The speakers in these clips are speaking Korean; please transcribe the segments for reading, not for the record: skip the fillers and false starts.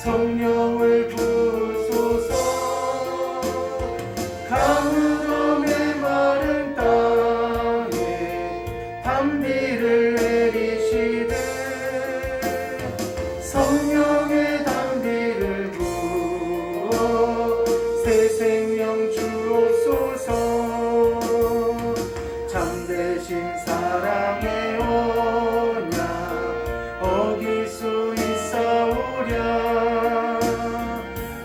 성령을 부소서. 가물어 메마른 땅에 단비를 내리시되 성령의 단비를 부어 새 생명 주옵소서. 참되신 사랑의 언약 어길 수 있사오랴.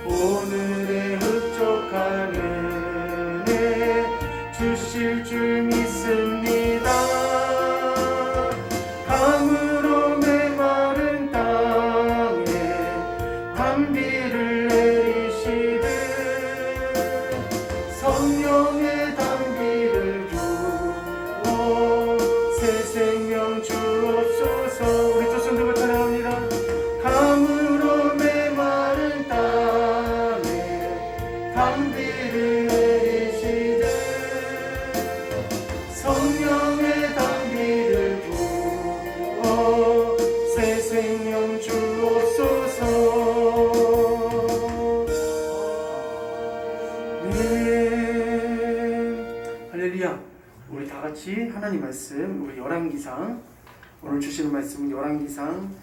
오늘의 흡족한 은혜 주실 줄 믿습니다. 가물어 메마른 땅에 단비를 내리시되 성령의 단비를 부어 새 생명 주옵소서. 우리 두 손 들고 찬양합니다. 가물어 메마른 땅에 단비를 내리시되 성령의 단비를 부어 새 생명 주옵소서. 할렐루야. 우리 다 같이 하나님 말씀, 우리 열왕기상, 오늘 주시는 말씀은 열왕기상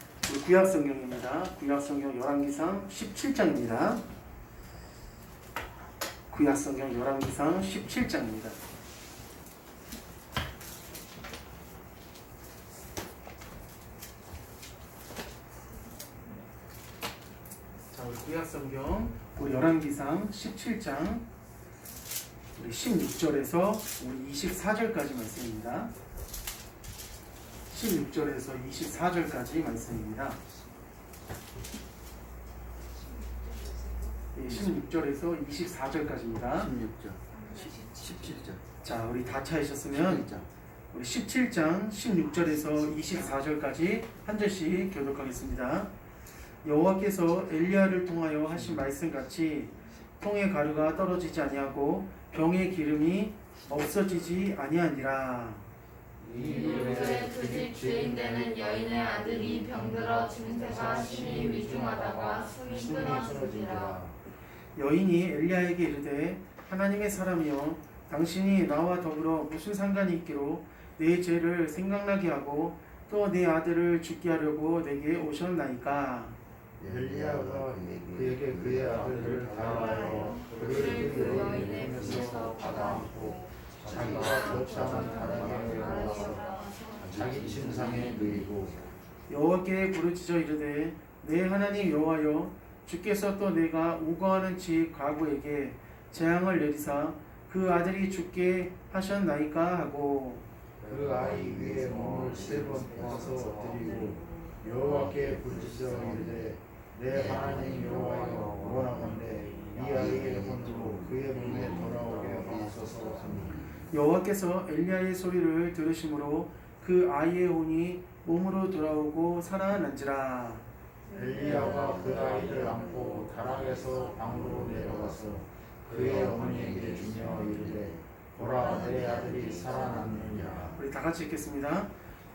구약 성경입니다. 구약 성경 열왕기상 17장입니다. 구약 성경 열왕기상 17장입니다. 자, 우리 구약 성경 우리 열왕기상 17장 우리 16절에서 우리 24절까지 말씀입니다. 16절에서 24절까지 말씀입니다. 16절에서 24절까지입니다. 16절, 17절. 자, 우리 다 찾으셨으면 우리 17장 16절에서 24절까지 한 절씩 교독하겠습니다. 여호와께서 엘리야를 통하여 하신 말씀같이 통의 가루가 떨어지지 아니하고 병의 기름이 없어지지 아니하니라. 이후에 그 집 주인 되는 여인의 아들이 병들어 증세가 심히 위중하다가 숨이 끊어지니라. 여인이 엘리야에게 이르되 하나님의 사람이여 당신이 나와 더불어 무슨 상관이 있기로 내 죄를 생각나게 하고 또 내 아들을 죽게 하려고 내게 오셨나이까. 엘리야가 그에게 그의 아들을 달아하여 그를 그 여인의 품에서 받아안고 자기가 거처한 바람에 올라서 자기 침상에 누이고 여호와께 부르짖어 이르되 내 하나님 여호와여 주께서 또 내가 우거하는 집 가구에게 재앙을 내리사 그 아들이 죽게 하셨나이까 하고 그 아이 위에 몸을 7번 부어서 엎드리고 여호와께 부르짖어 이르되 내 하나님 여호와여 원하건대 이 아이의 혼도 그의 몸에 돌아오게 하옵소서 하니 여호와께서 엘리야의 소리를 들으심으로 그 아이의 혼이 몸으로 돌아오고 살아난지라. 엘리야가 그 아이를 안고 다락에서 방으로 내려가서 그의 어머니에게 주며 이르되 보라 내 아들이 살아났느니라. 우리 다 같이 읽겠습니다.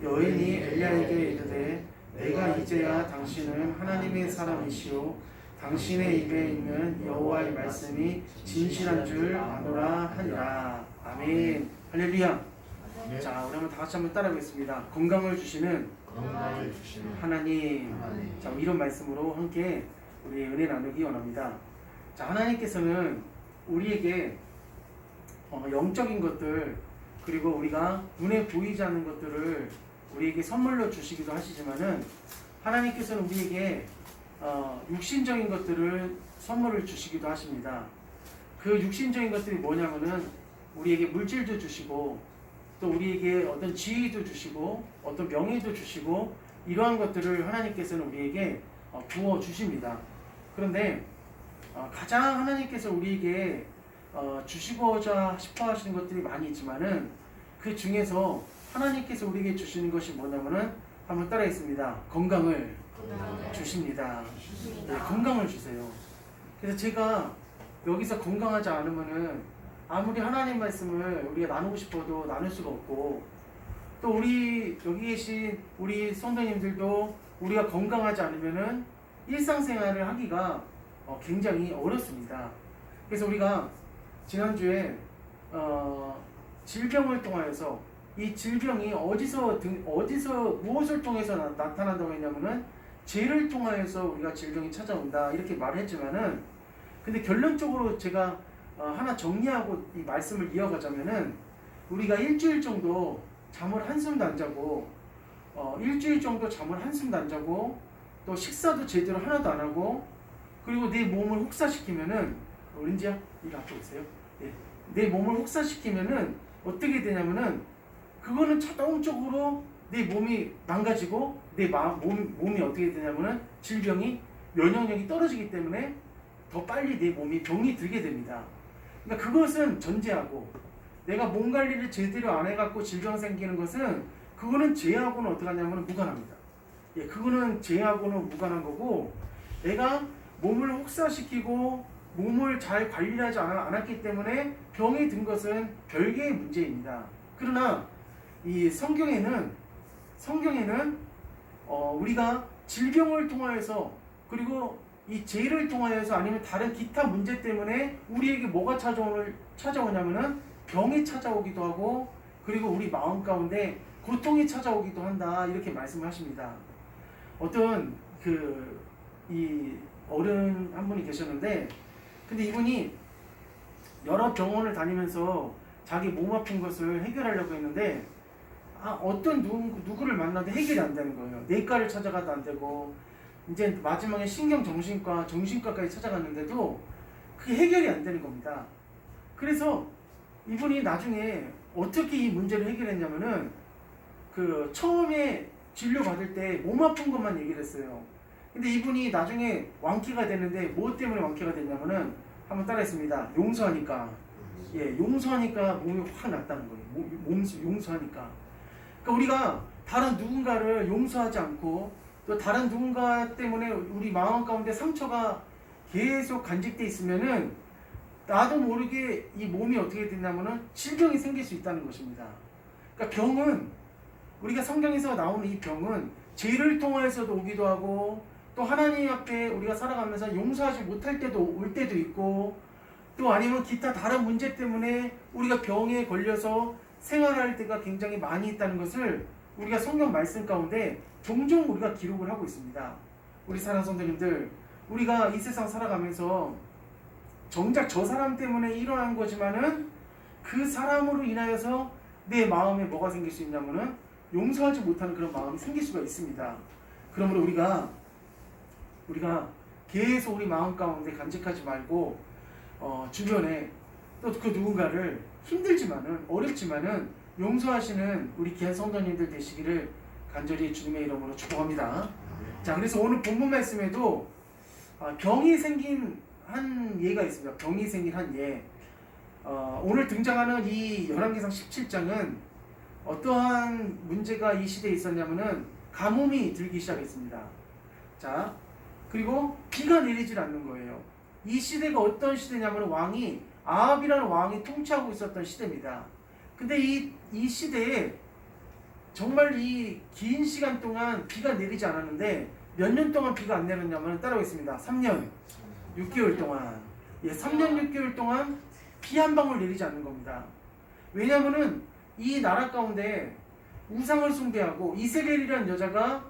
여인이 엘리야에게 이르되 내가 이제야 당신은 하나님의 사람이시오 당신의 입에 있는 여호와의 말씀이 진실한 줄 아노라 하니라. 아멘. 할렐루야. 네. 자, 우리 한번 다 같이 한번 따라하겠습니다. 건강을 주시는 건강을 주시는 하나님. 하나님. 자, 이런 말씀으로 함께 우리 은혜 나누기 원합니다. 자, 하나님께서는 우리에게 영적인 것들 그리고 우리가 눈에 보이지 않는 것들을 우리에게 선물로 주시기도 하시지만은 하나님께서는 우리에게 육신적인 것들을 선물을 주시기도 하십니다. 그 육신적인 것들이 뭐냐면은 우리에게 물질도 주시고 또 우리에게 어떤 지위도 주시고 어떤 명예도 주시고 이러한 것들을 하나님께서는 우리에게 부어 주십니다. 그런데 가장 하나님께서 우리에게 주시고자 싶어 하시는 것들이 많이 있지만은 그 중에서 하나님께서 우리에게 주시는 것이 뭐냐면은 한번 따라했습니다. 건강을 주십니다. 네, 건강을 주세요. 그래서 제가 여기서 건강하지 않으면은 아무리 하나님 말씀을 우리가 나누고 싶어도 나눌 수가 없고 또 우리 여기 계신 우리 성도님들도 우리가 건강하지 않으면은 일상생활을 하기가 굉장히 어렵습니다. 그래서 우리가 지난주에 질병을 통하여서 이 질병이 어디서 무엇을 통해서 나타난다고 했냐면은 죄를 통하여서 우리가 질병이 찾아온다 이렇게 말했지만은 근데 결론적으로 제가 하나 정리하고 이 말씀을 이어가자면은 우리가 일주일 정도 잠을 한숨도 안 자고 일주일 정도 잠을 한숨도 안 자고 또 식사도 제대로 하나도 안 하고 그리고 내 몸을 혹사시키면은 은지야 이리 앞으로 오세요. 예. 내 몸을 혹사시키면은 어떻게 되냐면은 그거는 자동적으로 내 몸이 망가지고 내 몸이 어떻게 되냐면은 질병이 면역력이 떨어지기 때문에 더 빨리 내 몸이 병이 들게 됩니다. 그러니까 그것은 전제하고 내가 몸 관리를 제대로 안 해갖고 질병 생기는 것은 그거는 죄하고는 어떻게 하냐면 무관합니다. 예, 그거는 죄하고는 무관한 거고 내가 몸을 혹사시키고 몸을 잘 관리하지 않았기 때문에 병이 든 것은 별개의 문제입니다. 그러나 이 성경에는 우리가 질병을 통하여서 그리고 이 죄를 통하여서 아니면 다른 기타 문제 때문에 우리에게 뭐가 찾아오냐면은 병이 찾아오기도 하고 그리고 우리 마음 가운데 고통이 찾아오기도 한다 이렇게 말씀하십니다. 어떤 이 어른 한 분이 계셨는데 근데 이분이 여러 병원을 다니면서 자기 몸 아픈 것을 해결하려고 했는데 어떤 누구를 만나도 해결이 안 되는 거예요. 내과를 찾아가도 안 되고 이제 마지막에 신경정신과, 정신과까지 찾아갔는데도 그게 해결이 안 되는 겁니다. 그래서 이분이 나중에 어떻게 이 문제를 해결했냐면은 처음에 진료 받을 때 몸 아픈 것만 얘기를 했어요. 근데 이분이 나중에 완쾌가 됐는데 뭐 때문에 완쾌가 됐냐면은 한번 따라했습니다. 용서하니까. 예, 용서하니까 몸이 확 낫다는 거예요. 용서하니까. 그러니까 우리가 다른 누군가를 용서하지 않고 또 다른 누군가 때문에 우리 마음 가운데 상처가 계속 간직돼 있으면은 나도 모르게 이 몸이 어떻게 되냐면은 질병이 생길 수 있다는 것입니다. 그러니까 병은 우리가 성경에서 나오는 이 병은 죄를 통해서도 오기도 하고 또 하나님 앞에 우리가 살아가면서 용서하지 못할 때도 올 때도 있고 또 아니면 기타 다른 문제 때문에 우리가 병에 걸려서 생활할 때가 굉장히 많이 있다는 것을 우리가 성경 말씀 가운데 종종 우리가 기록을 하고 있습니다. 우리 사랑하는 성도님들, 우리가 이 세상 살아가면서 정작 저 사람 때문에 일어난 거지만은 그 사람으로 인하여서 내 마음에 뭐가 생길 수 있냐면은 용서하지 못하는 그런 마음이 생길 수가 있습니다. 그러므로 우리가 계속 우리 마음 가운데 간직하지 말고 주변에 또 그 누군가를 힘들지만은 어렵지만은 용서하시는 우리 귀한 성도님들 되시기를 간절히 주님의 이름으로 축복합니다. 자, 그래서 오늘 본문 말씀에도 병이 생긴 한 예가 있습니다. 병이 생긴 한 예. 오늘 등장하는 이 열왕기상 17장은 어떠한 문제가 이 시대에 있었냐면은 가뭄이 들기 시작했습니다. 자, 그리고 비가 내리질 않는 거예요. 이 시대가 어떤 시대냐면 왕이 아합이라는 왕이 통치하고 있었던 시대입니다. 근데 이 시대에 정말 이 긴 시간 동안 비가 내리지 않았는데 몇 년 동안 비가 안 내렸냐면 따라오겠습니다. 3년 6개월 동안. 예, 3년 6개월 동안 비 한 방울 내리지 않는 겁니다. 왜냐면은 이 나라 가운데 우상을 숭배하고 이세벨이라는 여자가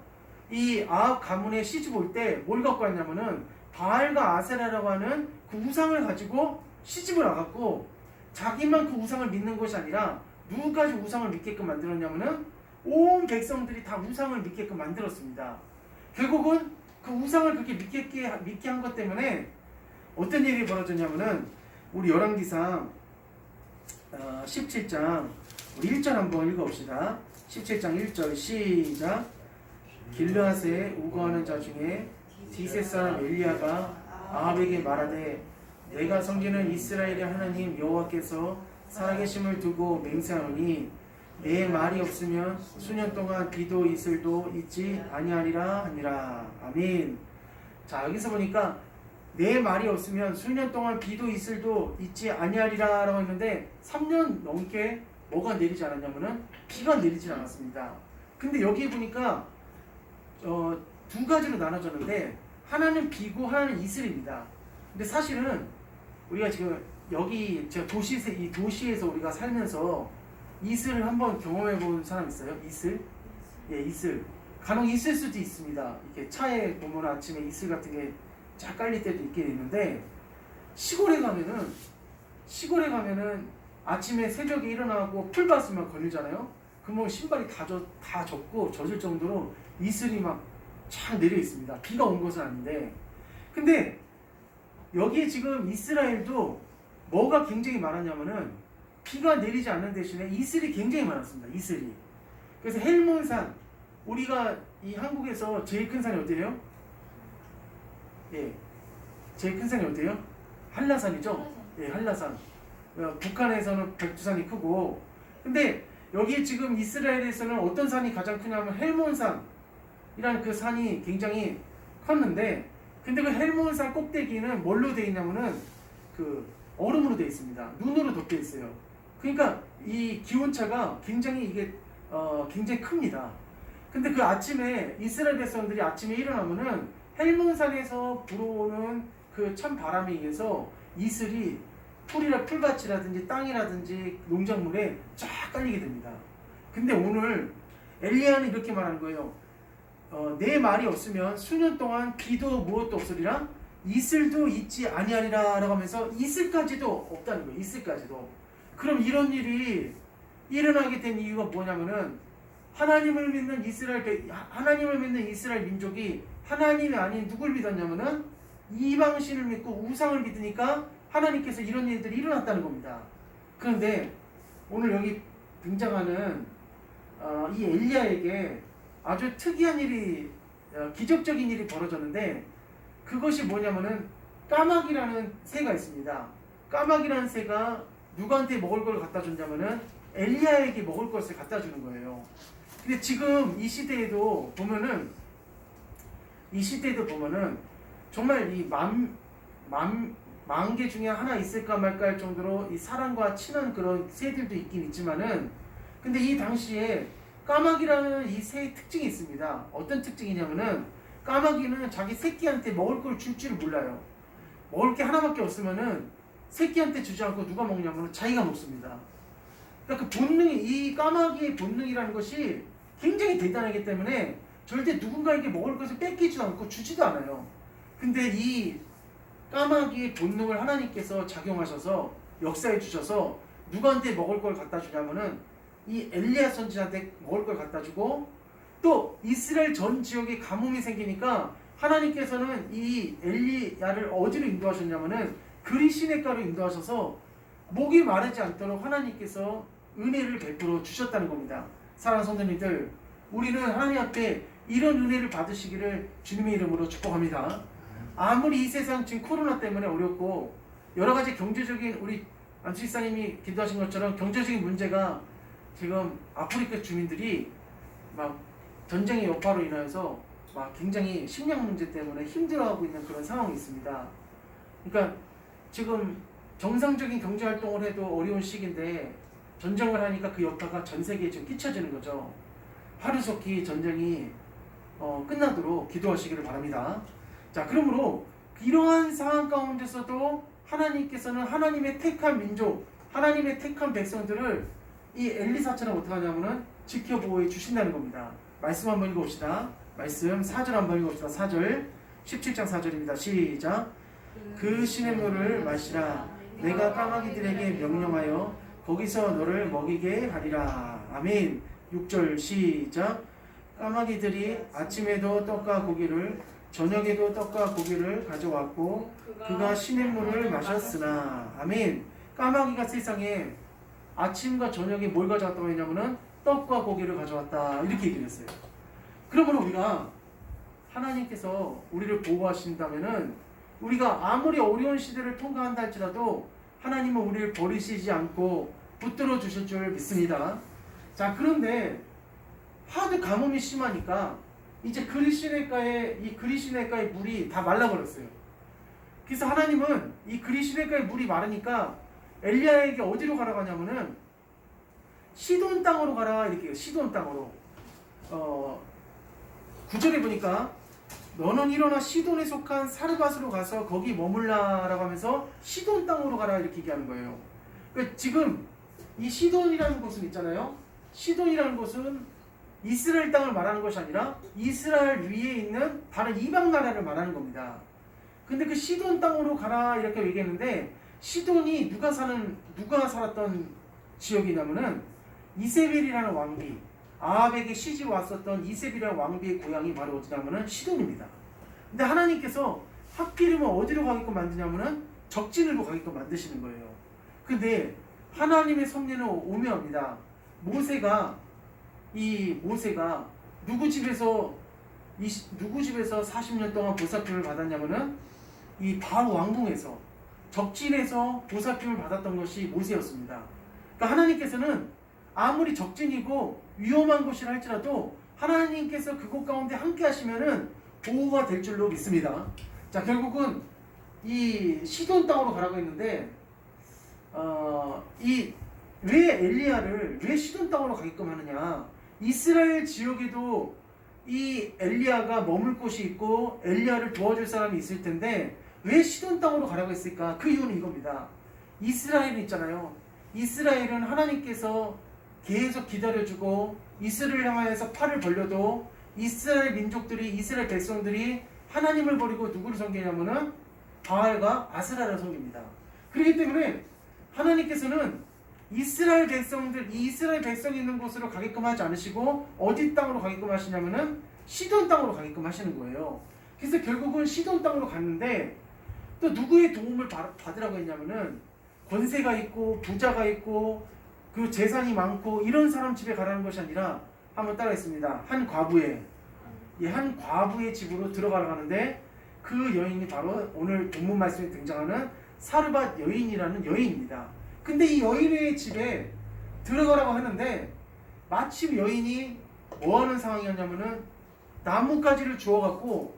이 아합 가문에 시집 올 때 뭘 갖고 왔냐면은 바알과 아세라라고 하는 그 우상을 가지고 시집을 와갖고 자기만 그 우상을 믿는 것이 아니라 누구까지 우상을 믿게끔 만들었냐면은 온 백성들이 다 우상을 믿게끔 만들었습니다. 결국은 그 우상을 그렇게 믿게 한 것 때문에 어떤 일이 벌어졌냐면은 우리 열왕기상 17장 우리 1절 한번 읽어봅시다. 17장 1절 시작. 길르앗에 우거하는 자 중에 디셋 사람 엘리야가 아합에게 말하되 내가 섬기는 이스라엘의 하나님 여호와께서 살아계심을 두고 맹세하노니 내 말이 없으면 수년 동안 비도 이슬도 있지 아니하리라 하니라. 아멘. 자, 여기서 보니까 내 말이 없으면 수년 동안 비도 이슬도 있지 아니하리라 라고 했는데 3년 넘게 뭐가 내리지 않았냐면은 비가 내리지 않았습니다. 근데 여기 보니까 두 가지로 나눠졌는데 하나는 비고 하나는 이슬입니다. 근데 사실은 우리가 지금 여기 제가 이 도시에서 우리가 살면서 이슬을 한번 경험해 본 사람 있어요? 이슬? 예, 이슬. 간혹 있을 수도 있습니다. 이렇게 차에 보면 아침에 이슬 같은 게 쫙 깔릴 때도 있긴 있는데 시골에 가면은 아침에 새벽에 일어나고 풀밭으면 걸리잖아요. 그러면 신발이 다 젖고 젖을 정도로 이슬이 막 쫙 내려 있습니다. 비가 온 것은 아닌데. 근데 여기에 지금 이스라엘도 뭐가 굉장히 많았냐면은 비가 내리지 않는 대신에 이슬이 굉장히 많았습니다. 이슬이. 그래서 헬몬산, 우리가 이 한국에서 제일 큰 산이 어디예요? 예, 제일 큰 산이 어디예요? 한라산이죠. 예, 한라산. 북한에서는 백두산이 크고, 근데 여기 지금 이스라엘에서는 어떤 산이 가장 크냐면 헬몬산이라는 그 산이 굉장히 컸는데, 근데 그 헬몬산 꼭대기는 뭘로 되어 있냐면은 그 얼음으로 되어 있습니다. 눈으로 덮여 있어요. 그러니까 이 기온차가 굉장히 이게 굉장히 큽니다. 근데 그 아침에 이스라엘 백성들이 아침에 일어나면은 헬몬산에서 불어오는 그 찬 바람에 의해서 이슬이 풀밭이라든지 땅이라든지 농작물에 쫙 깔리게 됩니다. 근데 오늘 엘리야는 이렇게 말하는 거예요. 내 말이 없으면 수년 동안 비도 무엇도 없으리라, 이슬도 있지 아니하리라 라고 하면서 이슬까지도 없다는 거예요. 이슬까지도. 그럼 이런 일이 일어나게 된 이유가 뭐냐면은 하나님을 믿는 이스라엘 민족이 하나님이 아닌 누굴 믿었냐면은 이방신을 믿고 우상을 믿으니까 하나님께서 이런 일들이 일어났다는 겁니다. 그런데 오늘 여기 등장하는 이 엘리야에게 아주 특이한 일이, 기적적인 일이 벌어졌는데, 그것이 뭐냐면은 까마귀라는 새가 있습니다. 까마귀라는 새가 누구한테 먹을 걸 갖다 줬냐면은 엘리야에게 먹을 것을 갖다 주는 거예요. 근데 지금 이 시대에도 보면은 정말 이 만 개 중에 하나 있을까 말까 할 정도로 이 사람과 친한 그런 새들도 있긴 있지만은, 근데 이 당시에 까마귀라는 이 새의 특징이 있습니다. 어떤 특징이냐면은 까마귀는 자기 새끼한테 먹을 걸 줄 줄 몰라요. 먹을 게 하나밖에 없으면은 새끼한테 주지 않고 누가 먹냐면은 자기가 먹습니다. 그러니까 그 본능이, 이 까마귀의 본능이라는 것이 굉장히 대단하기 때문에 절대 누군가에게 먹을 것을 뺏기지도 않고 주지도 않아요. 근데 이 까마귀의 본능을 하나님께서 작용하셔서 역사해 주셔서 누구한테 먹을 걸 갖다 주냐면은 이 엘리야 선지자한테 먹을 걸 갖다 주고, 또 이스라엘 전 지역에 가뭄이 생기니까 하나님께서는 이 엘리야를 어디로 인도하셨냐면은 그리시네가로 인도하셔서 목이 마르지 않도록 하나님께서 은혜를 베풀어 주셨다는 겁니다. 사랑하는 성도님들, 우리는 하나님 앞에 이런 은혜를 받으시기를 주님의 이름으로 축복합니다. 아무리 이 세상 지금 코로나 때문에 어렵고 여러 가지 경제적인, 우리 안수집사님이 기도하신 것처럼 경제적인 문제가 지금 아프리카 주민들이 막 전쟁의 여파로 인하여서 막 굉장히 식량 문제 때문에 힘들어하고 있는 그런 상황이 있습니다. 그러니까 지금 정상적인 경제 활동을 해도 어려운 시기인데 전쟁을 하니까 그 여파가 전 세계에 지금 끼쳐지는 거죠. 하루속히 전쟁이 끝나도록 기도하시기를 바랍니다. 자, 그러므로 이러한 상황 가운데서도 하나님께서는 하나님의 택한 민족, 하나님의 택한 백성들을 이 엘리사처럼 어떻게 하냐면은 지켜보호해 주신다는 겁니다. 말씀 한번 읽어봅시다. 말씀 4절 한번 읽어봅시다. 4절, 17장 4절입니다. 시작. 그 시냇물을 마시라. 내가 까마귀들에게 명령하여 거기서 너를 먹이게 하리라. 아멘. 6절 시작. 까마귀들이 아침에도 떡과 고기를, 저녁에도 떡과 고기를 가져왔고 그가 시냇물을 마셨으나. 아멘. 까마귀가 세상에 아침과 저녁에 뭘 가져왔다고 했냐면은 떡과 고기를 가져왔다, 이렇게 얘기를 했어요. 그러므로 우리가 하나님께서 우리를 보호하신다면은 우리가 아무리 어려운 시대를 통과한다 할지라도 하나님은 우리를 버리시지 않고 붙들어 주실 줄 믿습니다. 자, 그런데 하도 가뭄이 심하니까 이제 그리시네가의 물이 다 말라버렸어요. 그래서 하나님은 이 그리시네가의 물이 마르니까 엘리야에게 어디로 가라고 하냐면은 시돈 땅으로 가라, 이렇게 해요. 시돈 땅으로. 9절에 보니까 너는 일어나 시돈에 속한 사르밧으로 가서 거기 머물라라고 하면서 시돈 땅으로 가라 이렇게 얘기하는 거예요. 그러니까 지금 이 시돈이라는 곳은 있잖아요. 시돈이라는 곳은 이스라엘 땅을 말하는 것이 아니라 이스라엘 위에 있는 다른 이방 나라를 말하는 겁니다. 근데 그 시돈 땅으로 가라 이렇게 얘기했는데 시돈이 누가 살았던 지역이냐면은 이세벨이라는 왕비, 아합에게 시집 왔었던 이세벨이라는 왕비의 고향이 바로 어디냐면은 시돈입니다. 근데 하나님께서 하필이면 어디로 가게끔 만드냐면은 적진으로 가게끔 만드시는 거예요. 근데 하나님의 섭리는 오묘합니다. 모세가 누구 집에서 40년 동안 보살핌을 받았냐면은 이 바로 왕궁에서 적진에서 보살핌을 받았던 것이 모세였습니다. 그러니까 하나님께서는 아무리 적진이고 위험한 곳이라 할지라도 하나님께서 그곳 가운데 함께 하시면은 보호가 될 줄로 믿습니다. 자, 결국은 이 시돈 땅으로 가라고 했는데 왜 시돈 땅으로 가게끔 하느냐? 이스라엘 지역에도 이 엘리야가 머물 곳이 있고 엘리야를 도와줄 사람이 있을 텐데 왜 시돈 땅으로 가라고 했을까? 그 이유는 이겁니다. 이스라엘은 있잖아요. 이스라엘은 하나님께서 계속 기다려주고 이스라엘을 향하여서 팔을 벌려도 이스라엘 민족들이, 이스라엘 백성들이 하나님을 버리고 누구를 섬기냐면은 바알과 아스라를 섬깁니다. 그렇기 때문에 하나님께서는 이스라엘 백성이 있는 곳으로 가게끔 하지 않으시고 어디 땅으로 가게끔 하시냐면은 시돈 땅으로 가게끔 하시는 거예요. 그래서 결국은 시돈 땅으로 갔는데 또 누구의 도움을 받으라고 했냐면은 권세가 있고 부자가 있고 그 재산이 많고 이런 사람 집에 가라는 것이 아니라 한번 따라했습니다. 한 과부의 집으로 들어가려고 하는데 그 여인이 바로 오늘 본문 말씀에 등장하는 사르밧 여인이라는 여인입니다. 근데 이 여인의 집에 들어가라고 하는데 마침 여인이 뭐 하는 상황이었냐면은 나뭇가지를 주워갖고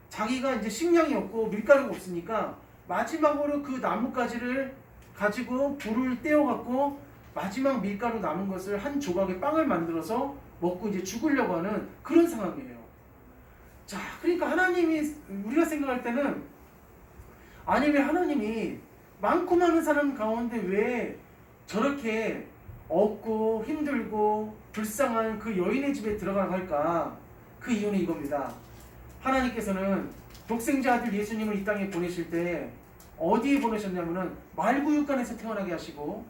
자기가 이제 식량이 없고 밀가루가 없으니까 마지막으로 그 나뭇가지를 가지고 불을 떼어갖고 마지막 밀가루 남은 것을 한 조각의 빵을 만들어서 먹고 이제 죽으려고 하는 그런 상황이에요. 자, 그러니까 우리가 생각할 때는 아니 왜 하나님이 많고 많은 사람 가운데 왜 저렇게 없고 힘들고 불쌍한 그 여인의 집에 들어가라고 할까? 그 이유는 이겁니다. 하나님께서는 독생자 아들 예수님을 이 땅에 보내실 때 어디에 보내셨냐면은 말구육간에서 태어나게 하시고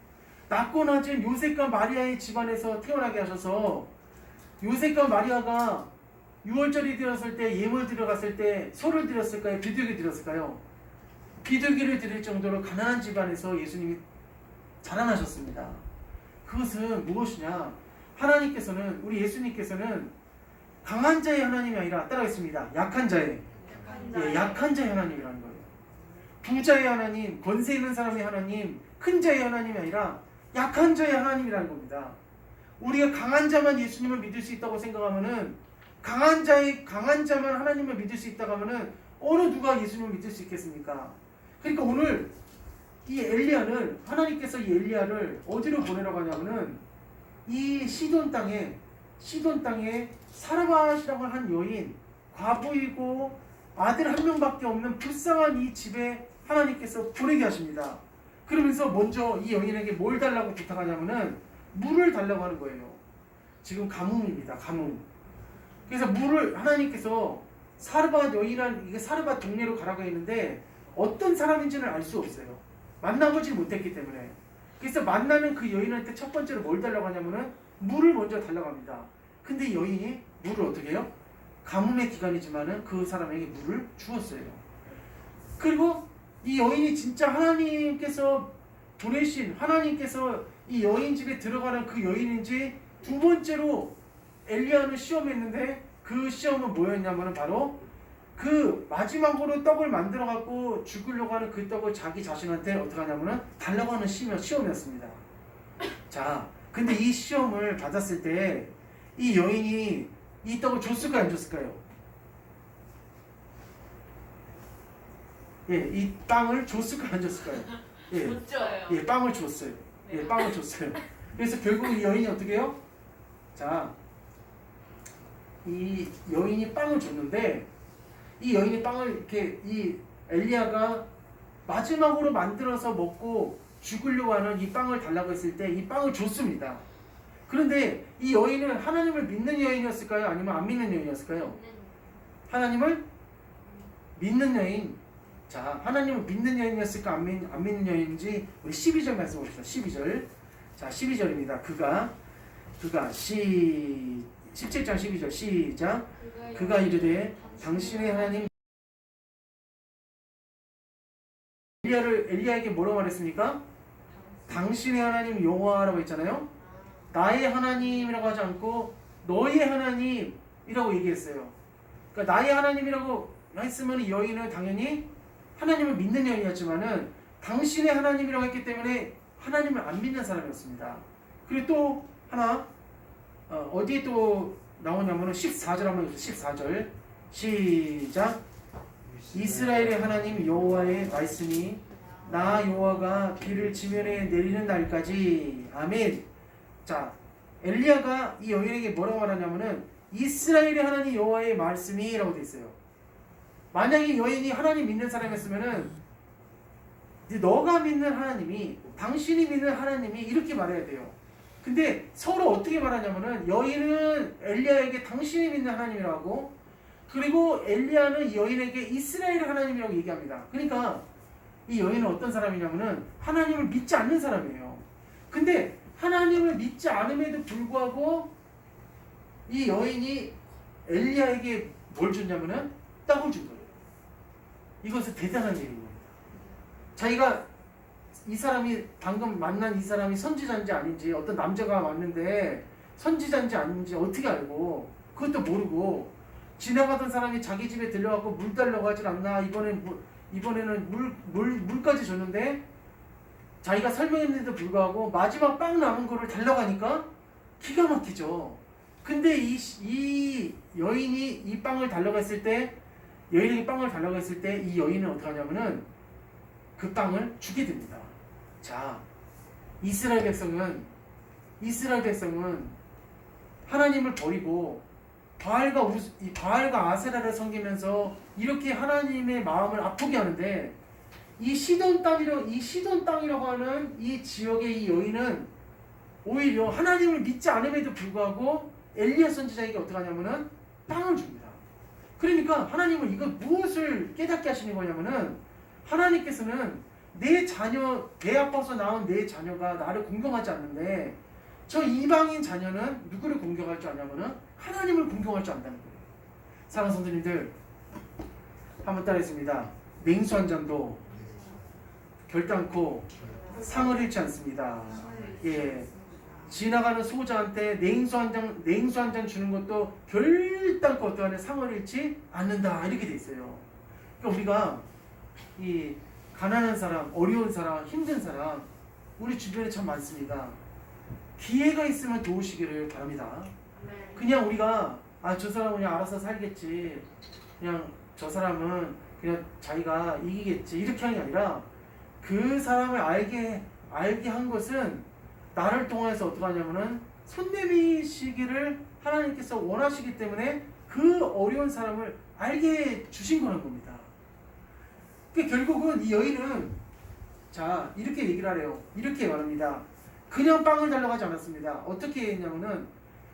낮고 낮은 요셉과 마리아의 집안에서 태어나게 하셔서 요셉과 마리아가 6월절이 되었을 때 예물 들어갔을 때 소를 드렸을까요? 비둘기 드렸을까요? 비둘기를 드릴 정도로 가난한 집안에서 예수님이 자라나셨습니다. 그것은 무엇이냐? 우리 예수님께서는 강한 자의 하나님이 아니라 따라하겠습니다. 약한 자의 하나님이라는 거예요. 부자의 하나님, 권세 있는 사람의 하나님, 큰 자의 하나님이 아니라 약한 자의 하나님이라는 겁니다. 우리가 강한 자만 예수님을 믿을 수 있다고 생각하면은 강한 자만 하나님을 믿을 수 있다고 하면은 어느 누가 예수님을 믿을 수 있겠습니까? 그러니까 오늘 이 엘리야는 하나님께서 이 엘리야를 어디로 보내라고 하냐면은 이 시돈 땅에 사르밧이라고 한 여인, 과부이고 아들 한 명밖에 없는 불쌍한 이 집에 하나님께서 보내게 하십니다. 그러면서 먼저 이 여인에게 뭘 달라고 부탁하냐면은 물을 달라고 하는 거예요. 지금 가뭄입니다. 가뭄. 그래서 물을 하나님께서 사르밧 여인한 이게 사르밧 동네로 가라고 했는데 어떤 사람인지는 알 수 없어요. 만나보지 못했기 때문에. 그래서 만나는 그 여인한테 첫 번째로 뭘 달라고 하냐면은 물을 먼저 달라고 합니다. 근데 이 여인이 물을 어떻게 해요? 가뭄의 기간이지만은 그 사람에게 물을 주었어요. 그리고 이 여인이 진짜 하나님께서 이 여인 집에 들어가는 그 여인인지 두 번째로 엘리야는 시험했는데 그 시험은 뭐였냐면 바로 그 마지막으로 떡을 만들어 갖고 죽으려고 하는 그 떡을 자기 자신한테 어떻게 하냐면은 달라고 하는 시험이었습니다. 자, 근데 이 시험을 받았을 때 이 여인이 이 떡을 줬을까요, 안 줬을까요? 예, 이 빵을 줬을까요, 안 줬을까요? 예, 줬어요. 예, 빵을 줬어요. 예, 빵을 줬어요. 그래서 결국 이 여인이 어떻게 해요? 자, 이 여인이 빵을 줬는데 이 여인이 빵을 이렇게 이 엘리야가 마지막으로 만들어서 먹고 죽으려고 하는 이 빵을 달라고 했을 때 이 빵을 줬습니다. 그런데 이 여인은 하나님을 믿는 여인이었을까요? 아니면 안 믿는 여인이었을까요? 하나님을 믿는 여인. 자, 하나님을 믿는 여인이었을까? 안 믿는 여인인지 우리 12절 말씀 봅시다. 12절. 자, 12절입니다. 그가 17장 12절 시작. 그가 이르되 당신의 하나님 엘리야에게 뭐라고 말했습니까? 당신의 하나님 여호와라고 했잖아요. 나의 하나님이라고 하지 않고 너의 하나님이라고 얘기했어요. 그러니까 나의 하나님이라고 했으면 이 여인은 당연히 하나님을 믿는 여인이었지만은 당신의 하나님이라고 했기 때문에 하나님을 안 믿는 사람이었습니다. 그리고 또 하나 어디에 또 나오냐면은 14절 한번 해주세요. 14절 시작. 이스라엘의 하나님 여호와의 말씀이 나 여호와가 비를 지면에 내리는 날까지 아멘. 자, 엘리야가 이 여인에게 뭐라고 말하냐면은 이스라엘의 하나님 여호와의 말씀이라고 돼 있어요. 만약에 여인이 하나님 믿는 사람이었으면은 너가 믿는 하나님이 당신이 믿는 하나님이 이렇게 말해야 돼요. 근데 서로 어떻게 말하냐면은 여인은 엘리야에게 당신이 믿는 하나님이라고, 그리고 엘리야는 여인에게 이스라엘 하나님이라고 얘기합니다. 그러니까 이 여인은 어떤 사람이냐면은 하나님을 믿지 않는 사람이에요. 근데 하나님을 믿지 않음에도 불구하고 이 여인이 엘리야에게 뭘 줬냐면은 떡을 준 거예요. 이것은 대단한 일인 겁니다. 자기가 이 사람이 방금 만난 이 사람이 선지자인지 아닌지, 어떤 남자가 왔는데 선지자인지 아닌지 어떻게 알고, 그것도 모르고 지나가던 사람이 자기 집에 들려갖고 물 달라고 하질 않나, 이번에는 물까지 줬는데 자기가 설명했는데도 불구하고 마지막 빵 남은 거를 달라고 하니까 기가 막히죠. 근데 이 여인이 이 빵을 달라고 했을 때, 여인에게 빵을 달라고 했을 때 이 여인은 어떻게 하냐면은 그 빵을 주게 됩니다. 자, 이스라엘 백성은 하나님을 버리고 바알과 아세라를 섬기면서 이렇게 하나님의 마음을 아프게 하는데, 이 시돈 땅이라고 하는 이 지역의 이 여인은 오히려 하나님을 믿지 않음에도 불구하고 엘리야 선지자에게 어떻게 하냐면은 빵을 줍니다. 그러니까 하나님은 이거 무엇을 깨닫게 하시는 거냐면은, 하나님께서는 내 아파서 낳은 내 자녀가 나를 공경하지 않는데 저 이방인 자녀는 누구를 공경할 줄 아냐면은 하나님을 공경할 줄 안다는 거예요. 사랑하는 성도님들, 한번 따라했습니다. 냉수 한 잔도 결단코 상을 잃지 않습니다. 예, 지나가는 소자한테 냉수 한 잔 주는 것도 결단코 어떠한 상을 잃지 않는다, 이렇게 돼 있어요. 그러니까 우리가 이 가난한 사람, 어려운 사람, 힘든 사람 우리 주변에 참 많습니다. 기회가 있으면 도우시기를 바랍니다. 그냥 우리가 저 사람은 그냥 알아서 살겠지, 그냥 저 사람은 그냥 자기가 이기겠지, 이렇게 하는 게 아니라 그 사람을 알게 한 것은 나를 통해서 어떻게 하냐면은 손 내미시기를 하나님께서 원하시기 때문에 그 어려운 사람을 알게 주신 거는 겁니다. 그러니까 결국은 이 여인은 자 이렇게 얘기를 하래요. 이렇게 말합니다. 그냥 빵을 달라고 하지 않았습니다. 어떻게 했냐면은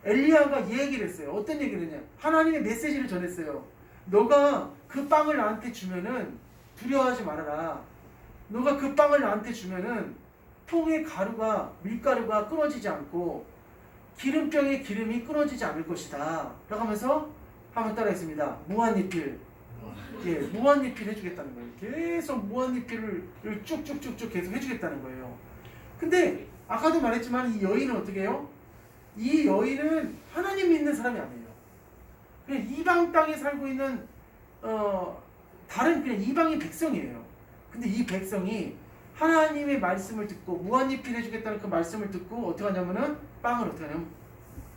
엘리야가 얘기를 했어요. 어떤 얘기를 했냐, 하나님의 메시지를 전했어요. 너가 그 빵을 나한테 주면은 두려워하지 말아라. 너가 그 빵을 나한테 주면은 통의 밀가루가 끊어지지 않고 기름병의 기름이 끊어지지 않을 것이다 라고 하면서 한번 따라했습니다. 무한리필. 예, 무한리필 해주겠다는 거예요. 계속 무한리필을 쭉쭉쭉쭉 계속 해주겠다는 거예요. 근데 아까도 말했지만 이 여인은 어떻게 해요? 이 여인은 하나님 믿는 사람이 아니에요. 그냥 이방 땅에 살고 있는 다른 그냥 이방인 백성이에요. 근데 이 백성이 하나님의 말씀을 듣고 무한리필 해주겠다는 그 말씀을 듣고 어떻게 하냐면은 빵을 어떻게 하냐면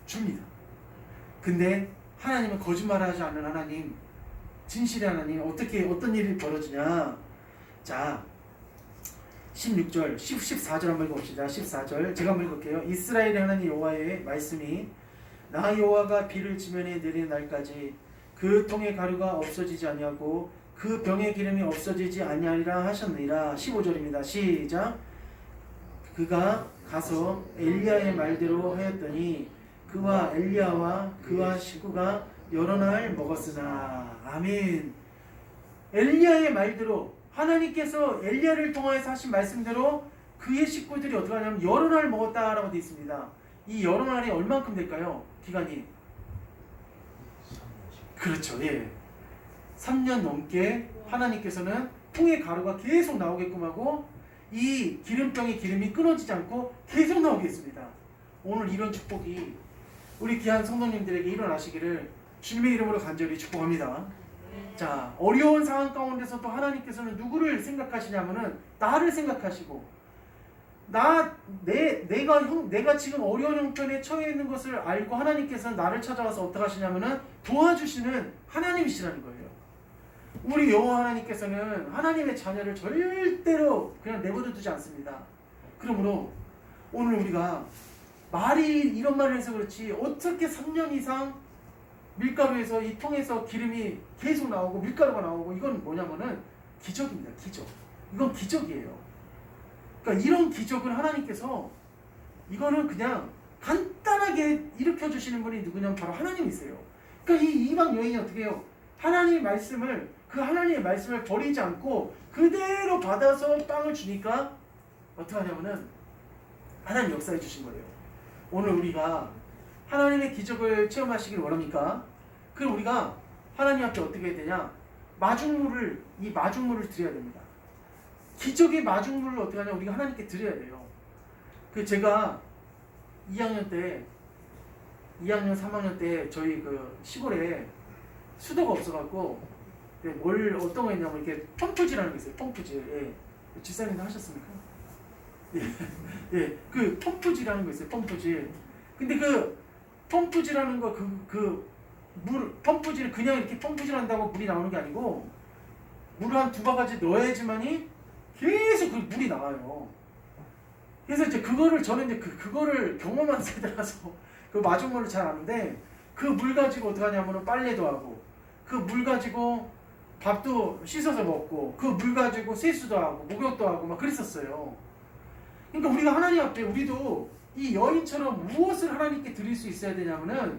줍니다. 근데 하나님은 거짓말하지 않는 하나님, 진실의 하나님, 어떤 일이 벌어지냐. 자 16절 14절 한번 읽어봅시다. 14절 제가 한번 읽을게요. 이스라엘의 하나님 여호와의 말씀이 나 여호와가 비를 지면에 내리는 날까지 그 통의 가루가 없어지지 아니하고 그 병의 기름이 없어지지 아니하리라 하셨느니라. 15절입니다. 시작. 그가 가서 엘리야의 말대로 하였더니 그와 엘리야와 그와 식구가 여러 날 먹었으나. 아멘. 엘리야의 말대로 하나님께서 엘리야를 통하여서 하신 말씀대로 그의 식구들이 어떻게 하냐면 여러 날 먹었다라고 되어 있습니다. 이 여러 날이 얼만큼 될까요? 기간이. 그렇죠. 예. 3년 넘게 하나님께서는 통의 가루가 계속 나오게끔 하고 이 기름병의 기름이 끊어지지 않고 계속 나오게 했습니다. 오늘 이런 축복이 우리 귀한 성도님들에게 일어나시기를 주님의 이름으로 간절히 축복합니다. 자, 어려운 상황 가운데서도 하나님께서는 누구를 생각하시냐면은 나를 생각하시고 내가 지금 어려운 형편에 처해 있는 것을 알고 하나님께서는 나를 찾아와서 어떻게 하시냐면은 도와주시는 하나님이시라는 거예요. 우리 여호와 하나님께서는 하나님의 자녀를 절대로 그냥 내버려 두지 않습니다. 그러므로 오늘 우리가 말이 이런 말을 해서 그렇지 어떻게 3년 이상 밀가루에서 이 통에서 기름이 계속 나오고 밀가루가 나오고 이건 뭐냐면은 기적입니다. 기적. 이건 기적이에요. 그러니까 이런 기적을 하나님께서 이거는 그냥 간단하게 일으켜 주시는 분이 누구냐면 바로 하나님이세요. 그러니까 이 이방 여인이 어떻게 해요? 하나님의 말씀을 그 하나님의 말씀을 버리지 않고 그대로 받아서 빵을 주니까 어떻게 하냐면은 하나님 역사해 주신 거예요. 오늘 우리가 하나님의 기적을 체험하시길 원합니까? 그럼 우리가 하나님 앞에 어떻게 해야 되냐? 이 마중물을 드려야 됩니다. 기적의 마중물을 어떻게 하냐? 우리가 하나님께 드려야 돼요. 그 제가 2학년 3학년 때 저희 그 시골에 수도가 없어갖고 어떤 거 했냐면 이렇게 펌프질하는 게 있어요. 펌프질. 예. 집사님도 하셨습니까? 예. 그 펌프질하는 거 있어요. 펌프질. 근데 그 펌프질하는 거 펌프질 그냥 이렇게 펌프질한다고 물이 나오는 게 아니고 물을 한 2바가지 넣어야지만이 계속 그 물이 나와요. 그래서 이제 저는 이제 그거를 경험한 세대라서 그 마중물을 잘 아는데 그 물 가지고 어떻게 하냐면은 빨래도 하고 그 물 가지고 밥도 씻어서 먹고 그 물 가지고 세수도 하고 목욕도 하고 막 그랬었어요. 그러니까 우리가 하나님 앞에 우리도 이 여인처럼 무엇을 하나님께 드릴 수 있어야 되냐면은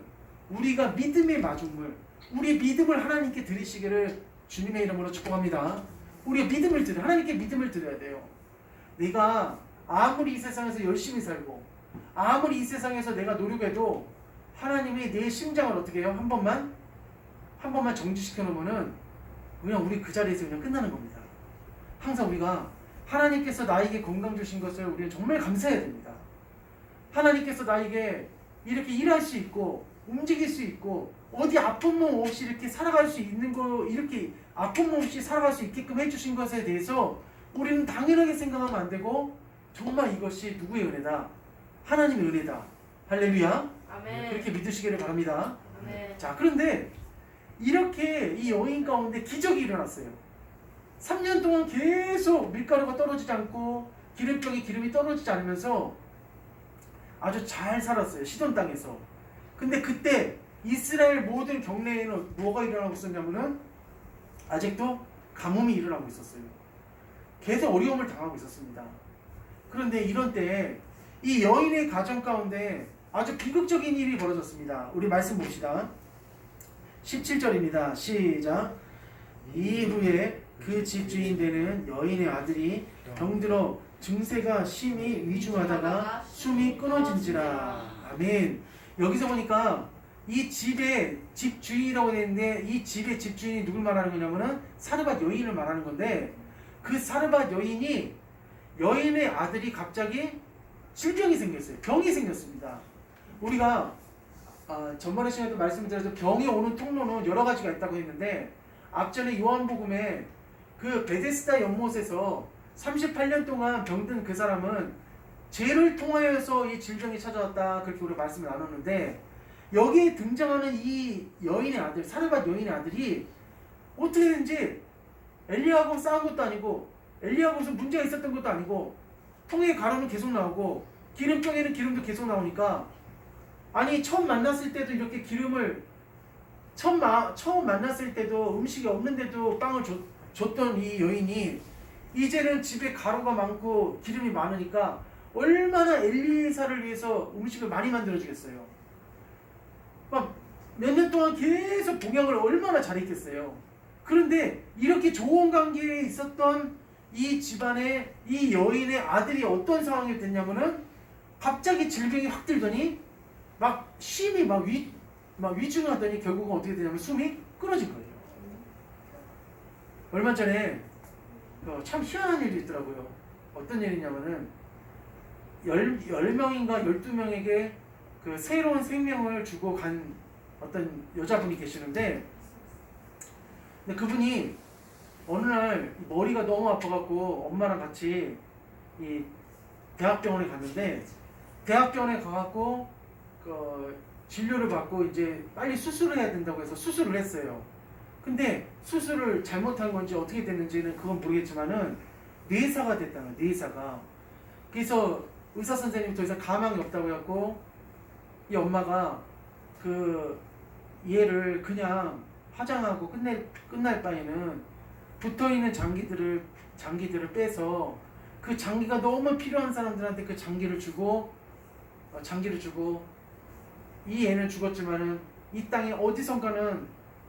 우리가 믿음의 마중물, 우리의 믿음을 하나님께 드리시기를 주님의 이름으로 축복합니다. 우리가 하나님께 믿음을 드려야 돼요. 내가 아무리 이 세상에서 열심히 살고 아무리 이 세상에서 내가 노력해도 하나님이 내 심장을 어떻게 해요? 한 번만 정지시켜 놓으면은 그냥 우리 그 자리에서 그냥 끝나는 겁니다. 항상 우리가 하나님께서 나에게 건강 주신 것을 우리는 정말 감사해야 됩니다. 하나님께서 나에게 이렇게 일할 수 있고 움직일 수 있고 어디 아픈 몸 없이 이렇게 살아갈 수 있는 거, 이렇게 아픈 몸 없이 살아갈 수 있게끔 해주신 것에 대해서 우리는 당연하게 생각하면 안 되고 정말 이것이 누구의 은혜다? 하나님의 은혜다. 할렐루야. 아멘. 그렇게 믿으시기를 바랍니다. 아멘. 자, 그런데 이렇게 이 여인 가운데 기적이 일어났어요. 3년 동안 계속 밀가루가 떨어지지 않고 기름병에 기름이 떨어지지 않으면서 아주 잘 살았어요. 시돈 땅에서. 근데 그때 이스라엘 모든 경내에는 뭐가 일어나고 있었냐면은 아직도 가뭄이 일어나고 있었어요. 계속 어려움을 당하고 있었습니다. 그런데 이런 때에 이 여인의 가정 가운데 아주 비극적인 일이 벌어졌습니다. 우리 말씀 봅시다. 17절입니다. 시작. 이후에 그 집주인 되는 여인의 아들이 병들어 증세가 심히 위중하다가 숨이 끊어진지라. 아멘. 여기서 보니까 이 집의 집주인이라고 되는데 이 집의 집주인이 누굴 말하는 거냐면은 사르밧 여인을 말하는 건데 그 사르밧 여인의 아들이 갑자기 질병이 생겼어요. 병이 생겼습니다. 우리가 전번에 시간에도 말씀드렸죠. 병이 오는 통로는 여러 가지가 있다고 했는데 앞전에 요한복음에 그 베데스다 연못에서 38년 동안 병든 그 사람은 죄를 통하여서 이 질병이 찾아왔다, 그렇게 우리가 말씀을 나눴는데 여기에 등장하는 이 여인의 아들, 사르밧 여인의 아들이 어떻게든지 엘리야하고 싸운 것도 아니고 엘리야하고 무슨 문제가 있었던 것도 아니고 통에 가루는 계속 나오고 기름병에는 기름도 계속 나오니까 아니 처음 만났을 때도 이렇게 기름을 처음 만났을 때도 음식이 없는데도 빵을 줬던 이 여인이 이제는 집에 가루가 많고 기름이 많으니까 얼마나 엘리사를 위해서 음식을 많이 만들어주겠어요. 막 몇 년 동안 계속 복양을 얼마나 잘했겠어요. 그런데 이렇게 좋은 관계에 있었던 이 집안의 이 여인의 아들이 어떤 상황이 됐냐면은 갑자기 질병이 확 들더니 막 쉼이 막 위중하더니 결국은 어떻게 되냐면 숨이 끊어진 거예요. 얼마 전에 참 희한한 일이 있더라고요. 어떤 일이냐면은 10명인가 12명에게 그 새로운 생명을 주고 간 어떤 여자분이 계시는데, 근데 그분이 어느 날 머리가 너무 아파갖고 엄마랑 같이 이 대학병원에 갔는데, 대학병원에 가갖고 그 진료를 받고 이제 빨리 수술을 해야 된다고 해서 수술을 했어요. 근데 수술을 잘못한 건지 어떻게 됐는지는 그건 모르겠지만은 뇌사가 됐다는 거예요. 뇌사가. 그래서 의사 선생님이 더 이상 가망이 없다고 해갖고 이 엄마가 그 얘를 그냥 화장하고 끝날 바에는 붙어있는 장기들을 빼서 그 장기가 너무 필요한 사람들한테 그 장기를 주고 이 애는 죽었지만은 이 땅에 어디선가는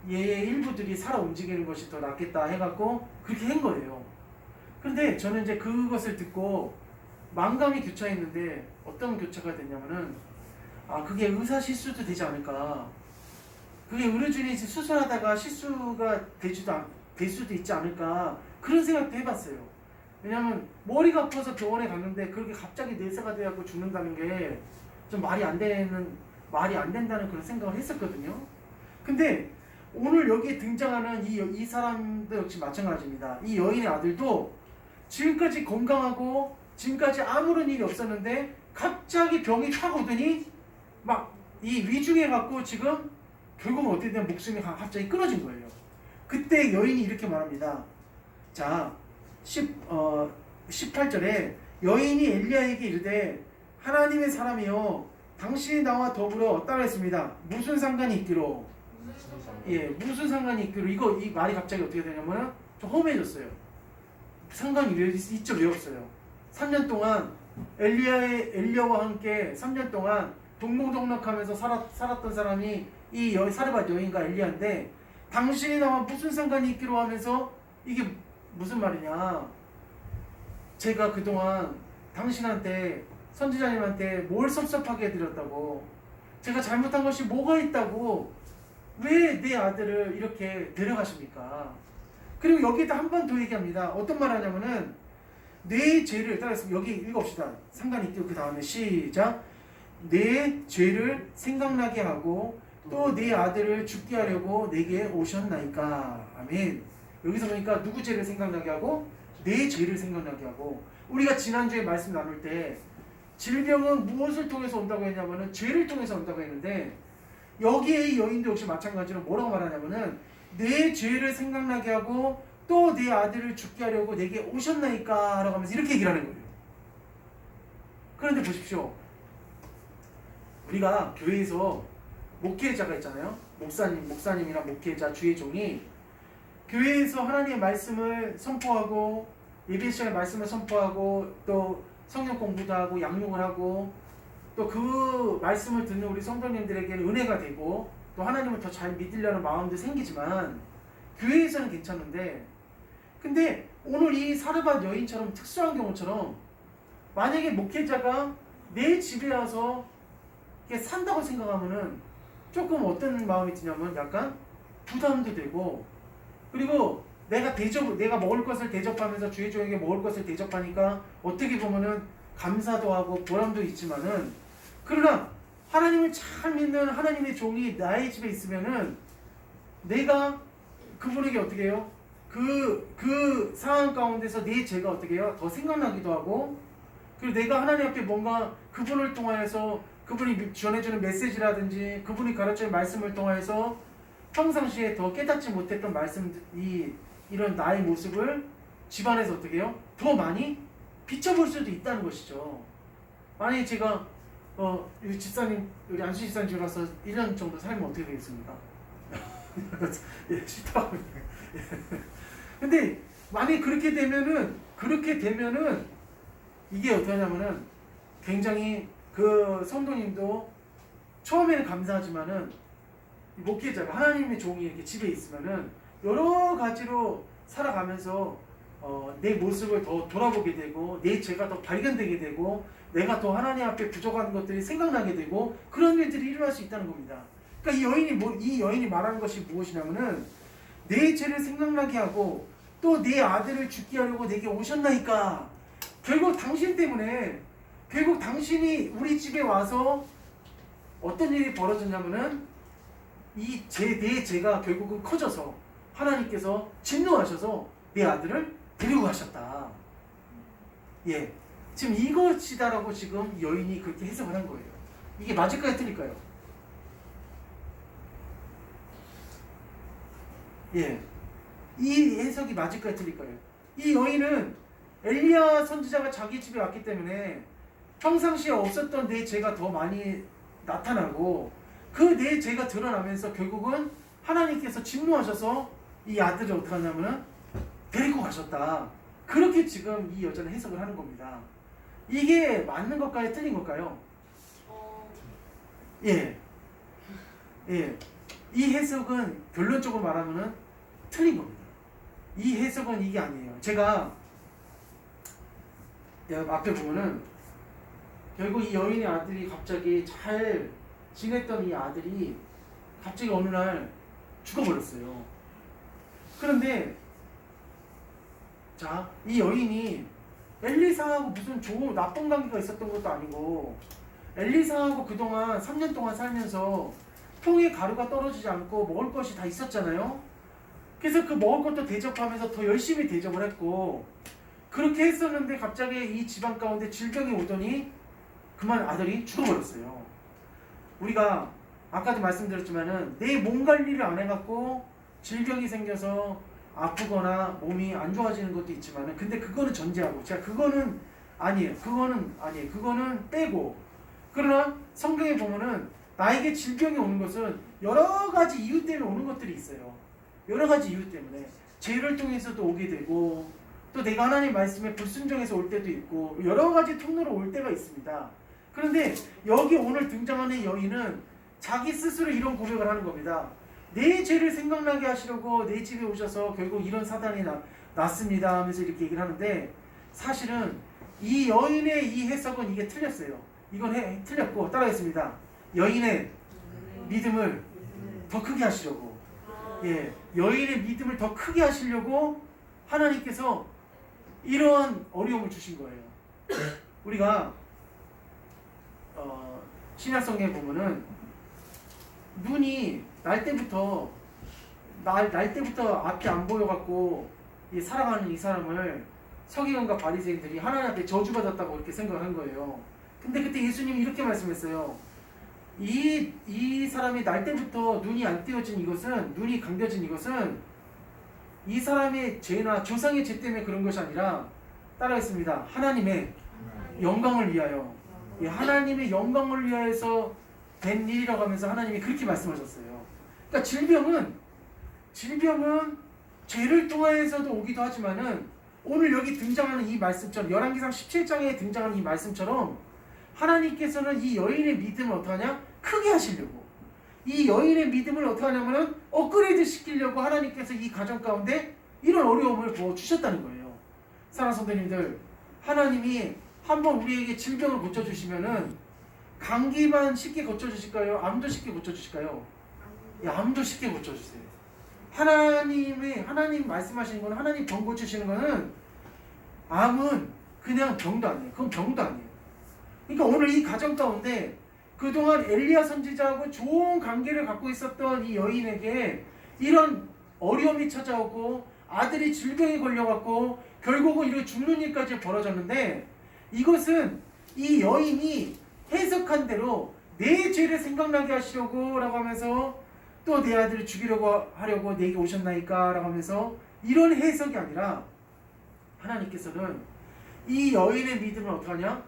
얘의 일부들이 살아 움직이는 것이 더 낫겠다 해갖고 그렇게 한 거예요. 그런데 저는 이제 그것을 듣고 만감이 교차했는데, 어떤 교차가 됐냐면은 그게 의사 실수도 되지 않을까, 그게 의료진이 수술하다가 실수가 될 수도 있지 않을까, 그런 생각도 해봤어요. 왜냐면 머리가 아파서 병원에 갔는데 그렇게 갑자기 뇌사가 돼갖고 죽는다는 게 좀 말이 안 된다는 그런 생각을 했었거든요. 근데 오늘 여기에 등장하는 이 사람도 역시 마찬가지입니다. 이 여인의 아들도 지금까지 건강하고 지금까지 아무런 일이 없었는데 갑자기 병이 확 오더니 막 이 위중해갖고 지금 결국은 어떻게 되면 목숨이 갑자기 끊어진 거예요. 그때 여인이 이렇게 말합니다. 자, 18절에 여인이 엘리야에게 이르되 하나님의 사람이여 당신이 나와 더불어 어따라 했습니다. 무슨 상관이 있기로? 예, 무슨 상관이 있기로. 이 말이 갑자기 어떻게 되냐면 좀 험해졌어요. 상관이 있죠, 왜 없어요? 3년 동안 엘리야와 함께 3년 동안 동동동락하면서 살았던 사람이 이 사르밧 여인과 엘리야인데, 당신이 나와 무슨 상관이 있기로 하면서 이게 무슨 말이냐? 제가 그동안 당신한테, 선지자님한테 뭘 섭섭하게 해드렸다고, 제가 잘못한 것이 뭐가 있다고 왜 내 아들을 이렇게 데려가십니까? 그리고 여기에다 한 번 더 얘기합니다. 어떤 말 하냐면은 내 죄를, 따라서 여기 읽읍시다. 상관이 있고 그 다음에 시작. 내 죄를 생각나게 하고 또 내 아들을 죽게 하려고 내게 오셨나이까. 아멘. 여기서 보니까 누구 죄를 생각나게 하고? 내 죄를 생각나게 하고. 우리가 지난주에 말씀 나눌 때 질병은 무엇을 통해서 온다고 했냐면은 죄를 통해서 온다고 했는데, 여기에 이 여인도 역시 마찬가지로 뭐라고 말하냐면은 내 죄를 생각나게 하고 또 내 아들을 죽게 하려고 내게 오셨나이까 라고 하면서 이렇게 얘기를 하는 거예요. 그런데 보십시오. 우리가 교회에서 목회자가 있잖아요. 목사님이나 목회자, 주의 종이 교회에서 하나님의 말씀을 선포하고 예배 시간에 말씀을 선포하고 또 성경 공부도 하고 양육을 하고 또 그 말씀을 듣는 우리 성도님들에게는 은혜가 되고 또 하나님을 더 잘 믿으려는 마음도 생기지만 교회에서는 괜찮은데, 근데 오늘 이 사르밧 여인처럼 특수한 경우처럼 만약에 목회자가 내 집에 와서 이렇게 산다고 생각하면은 조금 어떤 마음이 드냐면 약간 부담도 되고, 그리고 내가 먹을 것을 대접하면서 주의 종에게 먹을 것을 대접하니까 어떻게 보면은 감사도 하고 보람도 있지만은, 그러나 하나님을 잘 믿는 하나님의 종이 나의 집에 있으면은 내가 그분에게 어떻게 해요? 그 상황 가운데서 내 죄가 어떻게 해요? 더 생각나기도 하고, 그리고 내가 하나님 앞에 뭔가 그분을 통하여서 그분이 전해주는 메시지라든지 그분이 가르치는 말씀을 통하여서 평상시에 더 깨닫지 못했던 이런 나의 모습을 집안에서 어떻게 해요? 더 많이 비춰볼 수도 있다는 것이죠. 만약에 제가 우리 안수 집사님 집에 가서 1년 정도 살면 어떻게 되겠습니까? 예, 싫다고. 근데 만약 그렇게 되면은 이게 어떻게 하냐면은 굉장히 그 성도님도 처음에는 감사하지만은 목회자가 하나님의 종이 이렇게 집에 있으면은 여러 가지로 살아가면서 내 모습을 더 돌아보게 되고 내 죄가 더 발견되게 되고 내가 더 하나님 앞에 부족한 것들이 생각나게 되고 그런 일들이 일어날 수 있다는 겁니다. 그러니까 이 여인이 말하는 것이 무엇이냐면은 내 죄를 생각나게 하고 또 내 아들을 죽게 하려고 내게 오셨나이까. 결국 당신 때문에 결국 당신이 우리 집에 와서 어떤 일이 벌어졌냐면은 내 죄가 결국은 커져서 하나님께서 진노하셔서 내 아들을 데리고 가셨다. 예, 지금 이것이다라고 지금 여인이 그렇게 해석을 한 거예요. 이게 맞을까요, 틀릴까요? 예, 이 해석이 맞을까요, 틀릴까요? 이 여인은 엘리야 선지자가 자기 집에 왔기 때문에 평상시에 없었던 내 죄가 더 많이 나타나고 그 내 죄가 드러나면서 결국은 하나님께서 진노하셔서 이 아들을 어떻게 하냐면은 데리고 가셨다. 그렇게 지금 이 여자는 해석을 하는 겁니다. 이게 맞는 것까지 틀린 걸까요? 예. 예. 이 해석은 결론적으로 말하면은 틀린 겁니다. 이 해석은 이게 아니에요. 제가 앞에 보면은 결국 이 여인의 아들이 갑자기 잘 지냈던 이 아들이 갑자기 어느 날 죽어버렸어요. 그런데 자, 이 여인이 엘리사하고 무슨 좋은 나쁜 관계가 있었던 것도 아니고 엘리사하고 그동안 3년 동안 살면서 통에 가루가 떨어지지 않고 먹을 것이 다 있었잖아요. 그래서 그 먹을 것도 대접하면서 더 열심히 대접을 했고 그렇게 했었는데 갑자기 이 집안 가운데 질병이 오더니 그만 아들이 죽어버렸어요. 우리가 아까도 말씀드렸지만은 내 몸 관리를 안 해갖고 질병이 생겨서 아프거나 몸이 안 좋아지는 것도 있지만은 근데 그거는 전제하고 제가 그거는 빼고 그러나 성경에 보면은 나에게 질병이 오는 것은 여러 가지 이유 때문에 오는 것들이 있어요. 여러 가지 이유 때문에 죄를 통해서도 오게 되고 또 내가 하나님 말씀에 불순종해서 올 때도 있고 여러 가지 통로로 올 때가 있습니다. 그런데 여기 오늘 등장하는 여인은 자기 스스로 이런 고백을 하는 겁니다. 내 죄를 생각나게 하시려고 내 집에 오셔서 결국 이런 사단이 났습니다 하면서 이렇게 얘기를 하는데 사실은 이 여인의 이 해석은 이게 틀렸어요. 이건 틀렸고 따라하겠습니다. 여인의 믿음을 더 크게 하시려고 예, 여인의 믿음을 더 크게 하시려고 하나님께서 이런 어려움을 주신 거예요. 우리가 신약성경에 보면은 눈이 날 때부터 앞이 안 보여갖고 살아가는 이 사람을 서기관과 바리새인들이 하나님 앞에 저주받았다고 이렇게 생각한 거예요. 근데 그때 예수님이 이렇게 말씀했어요. 이 사람이 날 때부터 눈이 안 띄어진 이것은 눈이 감겨진 이것은 이 사람의 죄나 조상의 죄 때문에 그런 것이 아니라 따라하겠습니다. 하나님의 영광을 위하여 하나님의 영광을 위하여서 된 일이라고 하면서 하나님이 그렇게 말씀하셨어요. 그러니까 질병은 죄를 통해서도 오기도 하지만은 오늘 여기 등장하는 이 말씀처럼 열왕기상 17장에 등장하는 이 말씀처럼 하나님께서는 이 여인의 믿음을 어떻게 하냐? 크게 하시려고 이 여인의 믿음을 어떻게 하냐면은 업그레이드 시키려고 하나님께서 이 가정 가운데 이런 어려움을 부어주셨다는 거예요. 사랑하는 성도님들, 하나님이 한번 우리에게 질병을 고쳐주시면은 감기만 쉽게 고쳐주실까요? 암도 쉽게 고쳐주실까요? 암도 쉽게 고쳐주세요. 하나님 말씀하시는 거는 하나님 병 고치시는 거는 암은 그냥 병도 아니에요. 그건 병도 아니에요. 그러니까 오늘 이 가정 가운데 그동안 엘리야 선지자하고 좋은 관계를 갖고 있었던 이 여인에게 이런 어려움이 찾아오고 아들이 질병에 걸려갖고 결국은 이렇게 죽는 일까지 벌어졌는데 이것은 이 여인이 해석한 대로 내 죄를 생각나게 하시려고 라고 하면서 또 내 아들을 죽이려고 하려고 내게 오셨나이까 라고 하면서 이런 해석이 아니라 하나님께서는 이 여인의 믿음을 어떻게 하냐?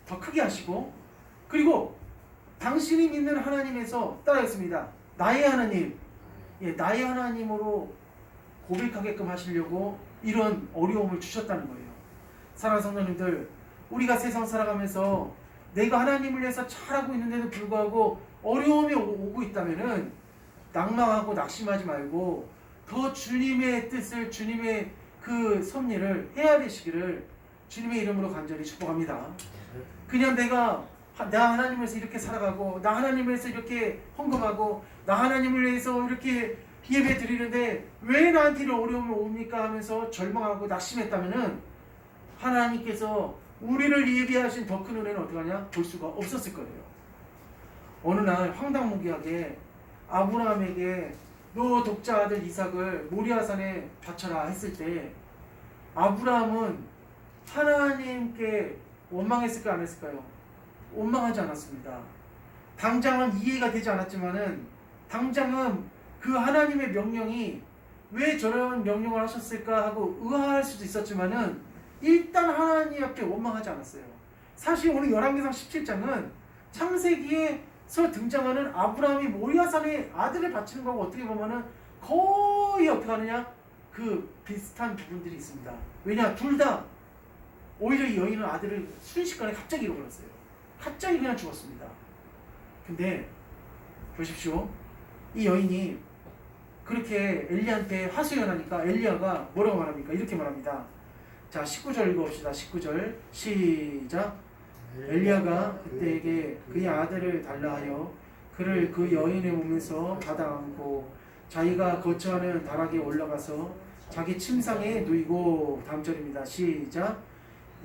더 크게 하시고 그리고 당신이 믿는 하나님에서 따라하겠습니다. 나의 하나님 나의 하나님으로 고백하게끔 하시려고 이런 어려움을 주셨다는 거예요. 사랑하는 성도님들, 우리가 세상 살아가면서 내가 하나님을 위해서 잘하고 있는데도 불구하고 어려움이 오고 있다면은 낭망하고 낙심하지 말고 더 주님의 뜻을, 주님의 그 섭리를 해야 되시기를 주님의 이름으로 간절히 축복합니다. 그냥 나 하나님을 위해서 이렇게 살아가고, 나 하나님을 위해서 이렇게 헌금하고, 나 하나님을 위해서 이렇게 예배 드리는데 왜 나한테 이런 어려움이 옵니까 하면서 절망하고 낙심했다면은 하나님께서 우리를 예비하신 더 큰 은혜는 어떻게 하냐? 볼 수가 없었을 거예요. 어느 날 황당무계하게 아브라함에게 너 독자 아들 이삭을 모리아산에 바쳐라 했을 때 아브라함은 하나님께 원망했을까요? 안 했을까요? 원망하지 않았습니다. 당장은 이해가 되지 않았지만은 당장은 그 하나님의 명령이 왜 저런 명령을 하셨을까 하고 의아할 수도 있었지만은 일단 하나님 앞에 원망하지 않았어요. 사실 오늘 열왕기상 17장은 창세기에서 등장하는 아브라함이 모리아산에 아들을 바치는 거하고 어떻게 보면은 거의 어떻게 하느냐? 그 비슷한 부분들이 있습니다. 왜냐? 둘 다 오히려 이 여인은 아들을 순식간에 갑자기 잃어버렸어요. 갑자기 그냥 죽었습니다. 근데 보십시오. 이 여인이 그렇게 엘리야한테 하소연하니까 엘리야가 뭐라고 말합니까? 이렇게 말합니다. 자, 19절 읽어봅시다. 19절 시작. 엘리야가 그때에게 그의 아들을 달라 하여 그를 그 여인의 몸에서 받아 안고 자기가 거처하는 다락에 올라가서 자기 침상에 누이고, 다음 절입니다. 시작.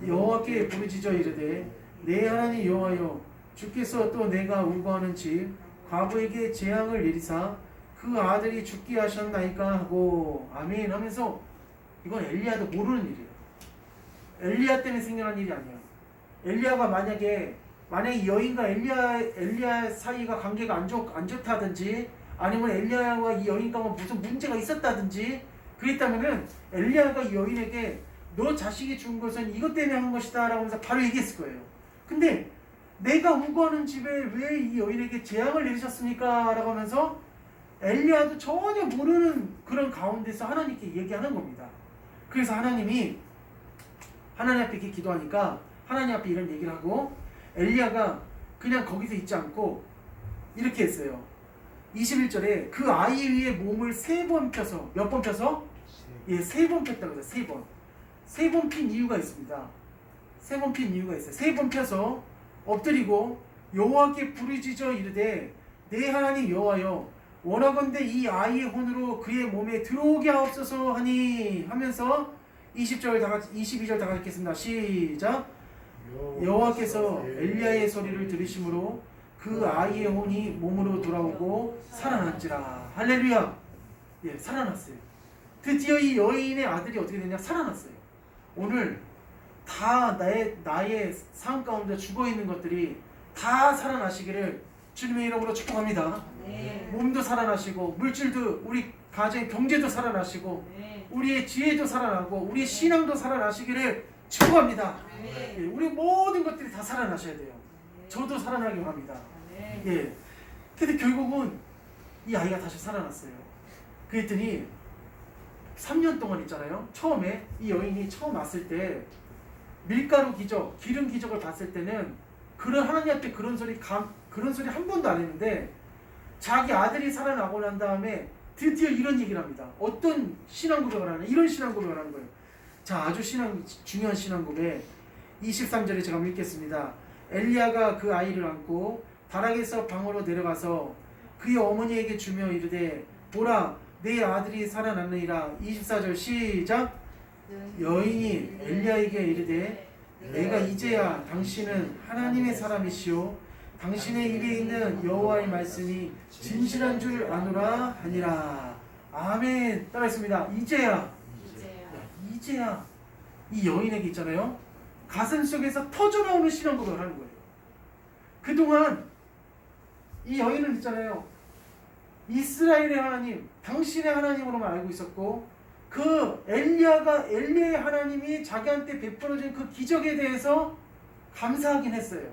여호와께 부르짖어 이르되 내 하나님 여호와여, 주께서 또 내가 울고하는 집 과부에게 재앙을 내리사 그 아들이 죽게 하셨나이까 하고, 아멘 하면서, 이건 엘리야도 모르는 일이에요. 엘리야 때문에 생겨난 일이 아니야. 엘리야가 만약에 여인과 엘리야 사이가 관계가 안 좋다든지, 아니면 엘리야와 이 여인 가운데 무슨 문제가 있었다든지 그랬다면은 엘리야가 이 여인에게 너 자식이 죽은 것은 이것 때문에 한 것이다 라고 하면서 바로 얘기했을 거예요. 근데 내가 우거하는 집에 왜 이 여인에게 재앙을 내리셨습니까? 라고 하면서 엘리야도 전혀 모르는 그런 가운데서 하나님께 얘기하는 겁니다. 그래서 하나님이 하나님 앞에 이렇게 기도하니까 하나님 앞에 이런 얘기를 하고, 엘리야가 그냥 거기서 있지 않고 이렇게 했어요. 21절에 그 아이 위에 몸을 3번 펴서, 몇 번 펴서? 예, 3번 폈다고 해요. 3번. 3번 핀 이유가 있습니다. 3번 핀 이유가 있어요. 3번 펴서 엎드리고 여호와께 부르짖어 이르되 내 하나님 여호와여, 원하건대 이 아이의 혼으로 그의 몸에 들어오게 하옵소서 하니 하면서 22절 다 같이 읽겠습니다. 시작. 여호와께서 엘리야의 소리를 들으심으로 그 아이의 혼이 몸으로 돌아오고 살아났지라. 할렐루야. 예, 살아났어요. 드디어 이 여인의 아들이 어떻게 되냐? 살아났어요. 오늘 다 나의 삶 가운데 죽어있는 것들이 다 살아나시기를 주님의 이름으로 축복합니다. 네. 몸도 살아나시고, 물질도, 우리 가정 경제도 살아나시고, 네. 우리의 지혜도 살아나고, 우리의 신앙도 살아나시기를 축복합니다. 네. 예, 우리 모든 것들이 다 살아나셔야 돼요. 저도 살아나기 원합니다. 네. 예. 근데 결국은 이 아이가 다시 살아났어요. 그랬더니 3년 동안 있잖아요. 처음에 이 여인이 처음 왔을 때 밀가루 기적, 기름 기적을 봤을 때는 하나님 앞에 그런 소리 한 번도 안 했는데, 자기 아들이 살아나고 난 다음에 드디어 이런 얘기를 합니다. 어떤 신앙 고백을 하냐? 이런 신앙 고백을 하는 거예요. 자, 아주 중요한 신앙 고백. 23절에 제가 읽겠습니다. 엘리야가 그 아이를 안고 다락에서 방으로 내려가서 그의 어머니에게 주며 이르되 보라, 내 아들이 살아났느니라. 24절 시작. 여인이 엘리야에게 이르되 내가 이제야 당신은 하나님의 사람이시오 당신의 입에 있는 여호와의 말씀이 진실한 줄 아노라 하니라. 아멘. 따라했습니다. 이제야 이 여인에게 있잖아요, 가슴 속에서 터져나오는 신앙 고백을 하는 거예요. 그동안 이 여인은 있잖아요, 이스라엘의 하나님, 당신의 하나님으로만 알고 있었고, 그 엘리야의 하나님이 자기한테 베풀어준 그 기적에 대해서 감사하긴 했어요.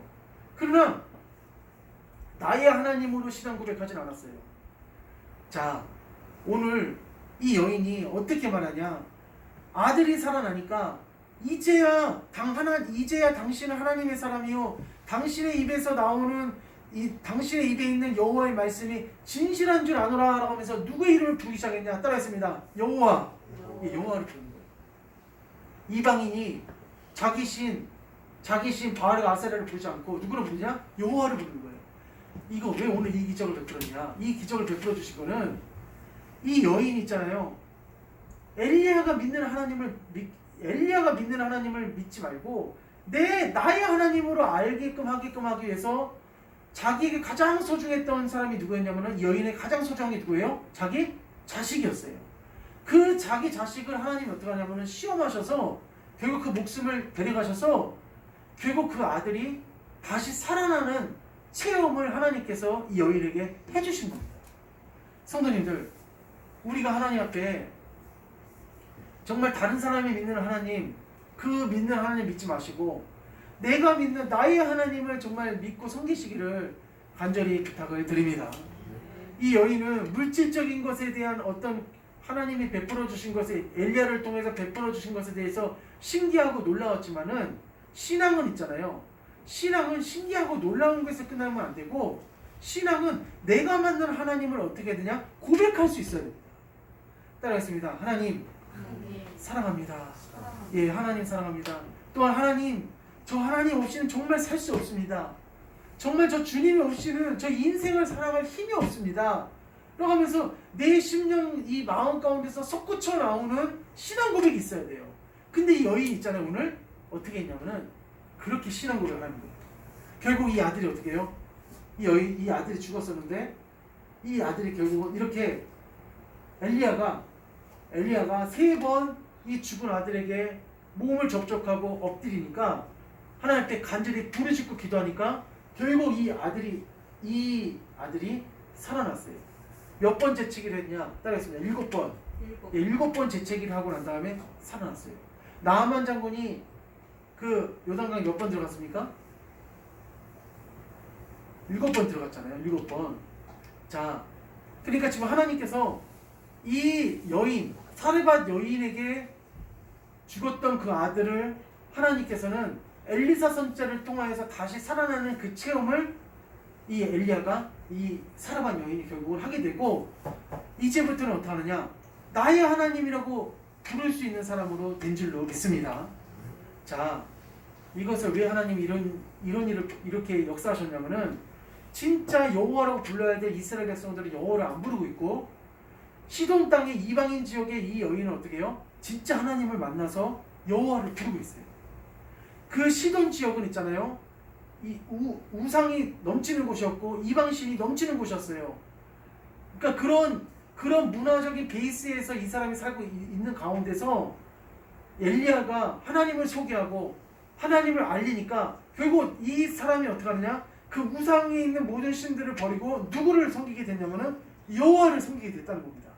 그러나 나의 하나님으로 신앙 고백하진 않았어요. 자, 오늘 이 여인이 어떻게 말하냐? 아들이 살아나니까 이제야 당신은 하나님의 사람이요, 당신의 입에서 나오는 당신의 입에 있는 여호와의 말씀이 진실한 줄 아노라라고 하면서 누구의 이름을 부르기 시작했냐? 따라했습니다. 여호와. 여호와를 부르는 거예요. 이방인이 자기 신 바알과 아세라를 부르지 않고 누구를 부르냐? 여호와를 부르는 거예요. 이거 왜 오늘 이 기적을 베풀었냐? 이 기적을 베풀어 주신 거는 이 여인 있잖아요. 엘리야가 믿는 하나님을 믿지 말고 나의 하나님으로 하게끔 하기 위해서 자기에게 가장 소중했던 사람이 누구였냐면은, 여인의 가장 소중한 게 누구예요? 자기 자식이었어요. 그 자기 자식을 하나님이 어떻게 하냐면은 시험하셔서 결국 그 목숨을 데려가셔서 결국 그 아들이 다시 살아나는 체험을 하나님께서 이 여인에게 해주신 겁니다. 성도님들, 우리가 하나님 앞에 정말 다른 사람이 믿는 하나님, 그 믿는 하나님 믿지 마시고 내가 믿는 나의 하나님을 정말 믿고 섬기시기를 간절히 부탁을 드립니다. 이 여인은 물질적인 것에 대한 어떤 하나님이 베풀어 주신 것에, 엘리야를 통해서 베풀어 주신 것에 대해서 신기하고 놀라웠지만은, 신앙은 있잖아요. 신앙은 신기하고 놀라운 것에 끝나면 안 되고, 신앙은 내가 만난 하나님을 어떻게 해야 되냐? 고백할 수 있어야 됩니다. 따라하겠습니다. 하나님 사랑합니다. 예, 하나님 사랑합니다. 또한 하나님, 저 하나님 없이는 정말 살 수 없습니다. 정말 저 주님이 없이는 저 인생을 살아갈 힘이 없습니다. 라고 하면서 내 심령, 이 마음 가운데서 솟구쳐 나오는 신앙 고백이 있어야 돼요. 근데 이 여인 있잖아요. 오늘 어떻게 했냐면은 그렇게 신앙 고백을 하는 거예요. 결국 이 아들이 어떻게 해요? 이 아들이 죽었었는데, 이 아들이 결국은 이렇게 엘리야가 3번 이 죽은 아들에게 몸을 접촉하고 엎드리니까, 하나님 앞에 간절히 부르짖고 기도하니까 결국 이 아들이 살아났어요. 몇 번 재채기를 했냐? 따라했습니다. 7번. 7번 재채기를 하고 난 다음에 살아났어요. 나아만 장군이 그 요단강 몇 번 들어갔습니까? 7번 들어갔잖아요. 7번. 자, 그러니까 지금 하나님께서 이 여인, 사르밧 여인에게 죽었던 그 아들을 하나님께서는 엘리사 선지자를 통하여서 다시 살아나는 그 체험을 이 엘리야가, 이 사르밧 여인이 결국은 하게 되고, 이제부터는 어떻게 하느냐? 나의 하나님이라고 부를 수 있는 사람으로 된 줄로 믿습니다. 자, 이것을 왜 하나님이 이런 일을 이렇게 역사하셨냐면은, 진짜 여호와라고 불러야 될 이스라엘 백성들은 여호와를 안 부르고 있고, 시돈 땅의 이방인 지역의 이 여인은 어떻게 해요? 진짜 하나님을 만나서 여호와를 부르고 있어요. 그 시돈 지역은 있잖아요. 이 우상이 넘치는 곳이었고 이방신이 넘치는 곳이었어요. 그러니까 그런 문화적인 베이스에서 이 사람이 살고 있는 가운데서 엘리야가 하나님을 소개하고 하나님을 알리니까 결국 이 사람이 어떻게 하느냐? 그 우상에 있는 모든 신들을 버리고 누구를 섬기게 됐냐면은 여호와를 섬기게 됐다는 겁니다.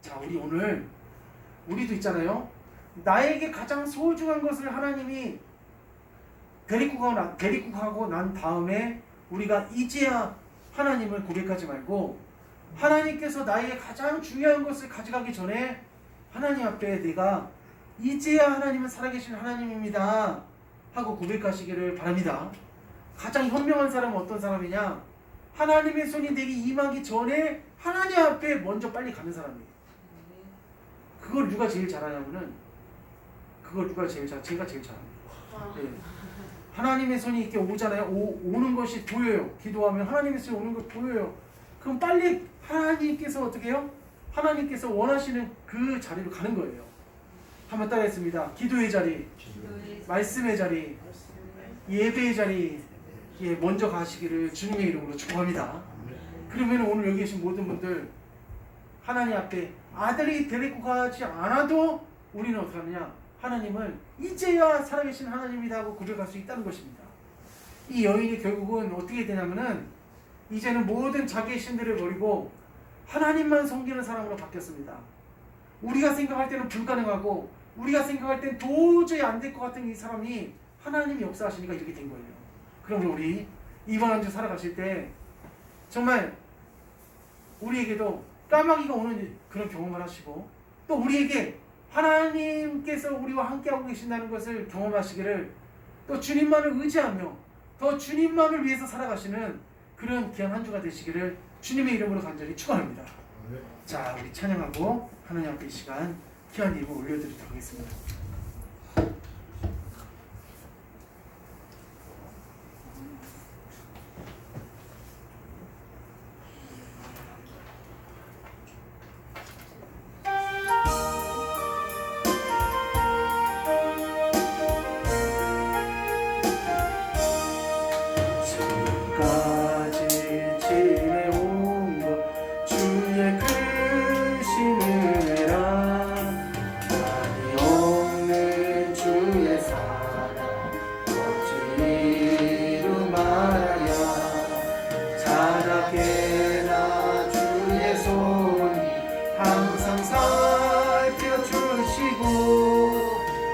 자, 우리도 있잖아요. 나에게 가장 소중한 것을 하나님이 데리고 가고 난 다음에 우리가 이제야 하나님을 고백하지 말고, 하나님께서 나에게 가장 중요한 것을 가져가기 전에 하나님 앞에 내가 이제야 하나님은 살아계신 하나님입니다 하고 고백하시기를 바랍니다. 가장 현명한 사람은 어떤 사람이냐? 하나님의 손이 내게 임하기 전에 하나님 앞에 먼저 빨리 가는 사람이에요. 그걸 누가 제일 잘하냐면은, 제가 제일 잘합니다. 네. 하나님의 손이 이렇게 오잖아요. 오는 것이 보여요. 기도하면 하나님의 손이 오는 것 보여요. 그럼 빨리 하나님께서 어떻게 해요? 하나님께서 원하시는 그 자리로 가는 거예요. 한번 따라했습니다. 기도의 자리, 말씀의 자리, 예배의 자리, 예, 먼저 가시기를 주님의 이름으로 축복합니다. 그러면 오늘 여기 계신 모든 분들, 하나님 앞에 아들이 데리고 가지 않아도 우리는 어떻게 하느냐? 하나님을 이제야 살아계신 하나님이다 하고 고백할 수 있다는 것입니다. 이 여인이 결국은 어떻게 되냐면은, 이제는 모든 자기의 신들을 버리고 하나님만 섬기는 사람으로 바뀌었습니다. 우리가 생각할 때는 불가능하고, 우리가 생각할 땐 도저히 안 될 것 같은 이 사람이 하나님이 역사하시니까 이렇게 된 거예요. 그럼 우리 이번 한 주 살아가실 때 정말 우리에게도 까마귀가 오는 그런 경험을 하시고 또 우리에게 하나님께서 우리와 함께하고 계신다는 것을 경험하시기를 또 주님만을 의지하며 더 주님만을 위해서 살아가시는 그런 귀한 한 주가 되시기를 주님의 이름으로 간절히 축원합니다. 자, 우리 찬양하고 하나님 앞에 이 시간 귀한 예물 올려드리도록 하겠습니다. 지금까지 지내온 것 주의 크신 은혜라 많이 없는 주의 사랑 어찌 이루 말하랴 자나깨나 주의 손이 항상 살펴주시고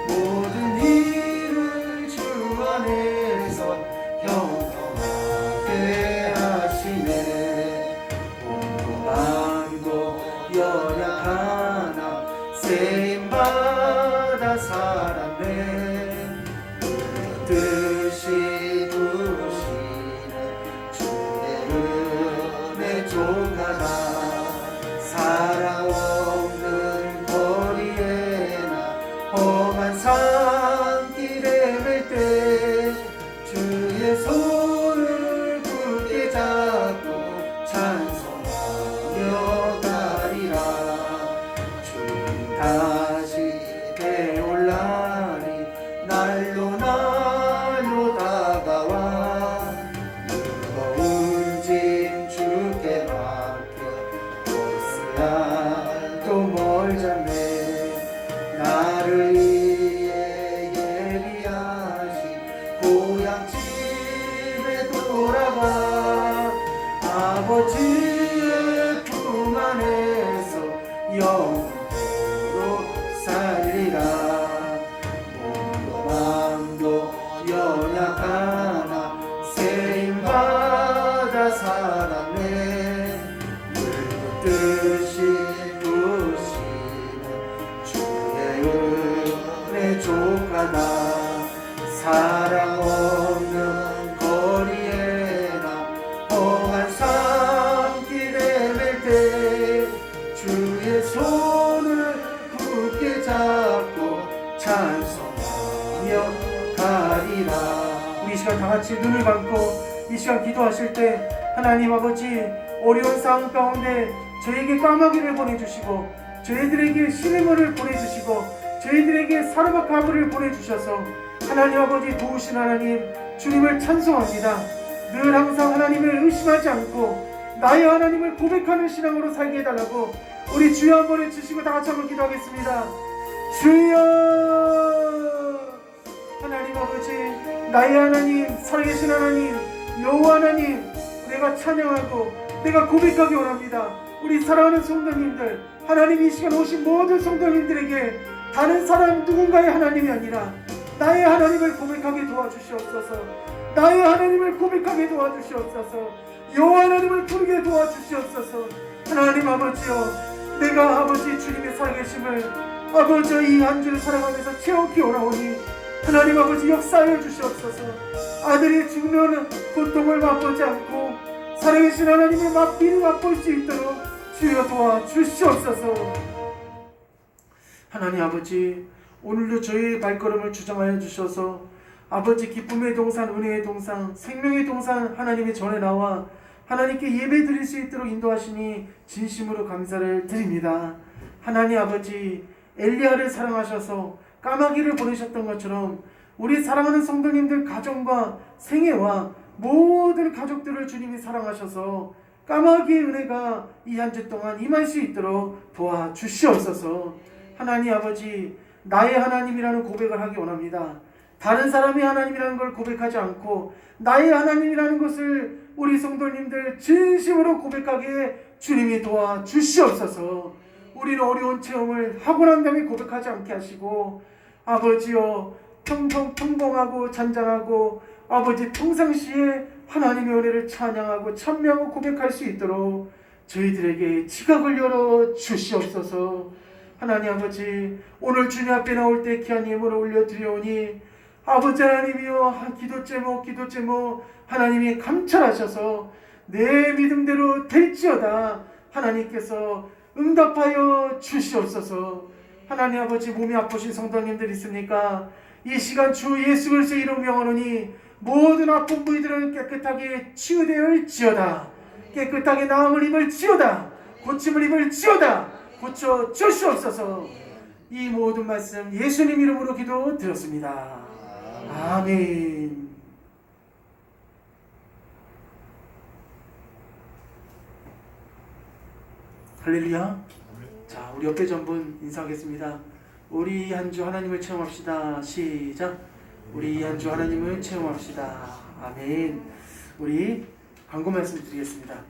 모든 일을 주 안에서 평평하게 하시네 몸도 마음도 연약하나 쓰임받아 살았네 뜻이 부시는 주의 은혜 족하다 사랑 없는 거리에나 험한 산길에 맬 때 주의 손을 굳게 잡고 찬송하며 가리라 주님 다시 배올라니 날로 날로 다가와 무거운 짐 주께 맡겨 버스야 또 멀잖네 나를 위해 예비하신 고향집에 돌아가 아버지의 품 안에서 영원토록 살리라 몸도 마음도 연약하나 쓰임받아 살았네 물도 뜻이 부시는 주의 은혜 족하다 사랑 없는 거리에나 험한 산길에 맬 때 주의 손을 굳게 잡고 찬송하며 가리라 우리 이 시간 다같이 눈을 감고 이 시간 기도하실 때 하나님 아버지 어려운 상황 가운데 저에게 까마귀를 보내주시고 저희들에게 시냇물을 보내주시고 저희들에게 사르밧 가물을 보내주셔서 하나님 아버지 도우신 하나님 주님을 찬송합니다. 늘 항상 하나님을 의심하지 않고 나의 하나님을 고백하는 신앙으로 살게 해달라고 우리 주여 한번 해주시고 다같이 한번 기도하겠습니다. 주여 하나님 아버지 나의 하나님 살아계신 하나님 여호와 하나님 내가 찬양하고 내가 고백하기 원합니다. 우리 사랑하는 성도님들 하나님 이 시간 오신 모든 성도님들에게 다른 사람 누군가의 하나님이 아니라 나의 하나님을 고백하게 도와주시옵소서. 나의 하나님을 고백하게 도와주시옵소서. 여호와 하나님을 부르게 도와주시옵소서. 하나님 아버지여 내가 아버지 주님의 살아계심을 아버지 이 한 주를 살아가면서 체험히 오라오니 하나님 아버지 역사하여 주시옵소서. 아들이 죽는 고통을 맛보지 않고 살아계신 하나님의 맛비를 맛볼 수 있도록 주여 도와주시옵소서. 하나님 아버지 오늘도 저희의 발걸음을 주장하여 주셔서 아버지 기쁨의 동산 은혜의 동산 생명의 동산 하나님의 전에 나와 하나님께 예배 드릴 수 있도록 인도하시니 진심으로 감사를 드립니다. 하나님 아버지 엘리야를 사랑하셔서 까마귀를 보내셨던 것처럼 우리 사랑하는 성도님들 가정과 생애와 모든 가족들을 주님이 사랑하셔서 까마귀의 은혜가 이 한 주 동안 임할 수 있도록 도와주시옵소서. 하나님 아버지 나의 하나님이라는 고백을 하기 원합니다. 다른 사람의 하나님이라는 걸 고백하지 않고 나의 하나님이라는 것을 우리 성도님들 진심으로 고백하게 주님이 도와주시옵소서. 우리는 어려운 체험을 하고 난 다음에 고백하지 않게 하시고 아버지여 평범하고 잔잔하고 아버지 평상시에 하나님의 은혜를 찬양하고 찬미하고 고백할 수 있도록 저희들에게 지각을 열어 주시옵소서. 하나님 아버지, 오늘 주님 앞에 나올 때 귀한 예물을 올려드리오니 아버지 하나님이여, 기도 제목 하나님이 감찰하셔서 내 믿음대로 될지어다 하나님께서 응답하여 주시옵소서. 하나님 아버지, 몸이 아프신 성도님들 있으니까 이 시간 주 예수 그리스도의 이름 명하노니 모든 아픈 부위들은 깨끗하게 치유되을지어다. 깨끗하게 나음을 입을지어다. 고침을 입을지어다. 고쳐 주시옵소서. 이 모든 말씀 예수님 이름으로 기도 드렸습니다. 아멘. 할렐루야. 자, 우리 옆에 전분 인사하겠습니다. 우리 한 주 하나님을 체험합시다. 시작. 우리 한 주 하나님을 체험합시다. 아멘. 우리 광고 말씀 드리겠습니다.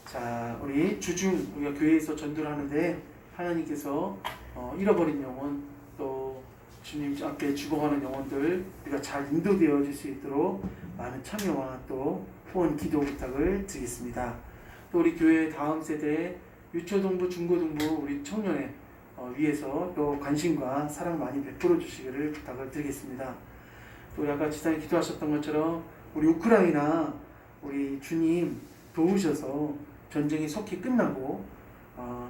자, 우리 주중 우리가 교회에서 전도를 하는데 하나님께서 잃어버린 영혼, 또 주님 앞에 죽어가는 영혼들 우리가 잘 인도되어질 수 있도록 많은 참여와 또 후원 기도 부탁을 드리겠습니다. 또 우리 교회 다음 세대 유초동부 중고등부 우리 청년에 위해서 또 관심과 사랑 많이 베풀어 주시기를 부탁을 드리겠습니다. 또 우리 아까 지사님 기도하셨던 것처럼 우리 우크라이나 우리 주님 도우셔서 전쟁이 속히 끝나고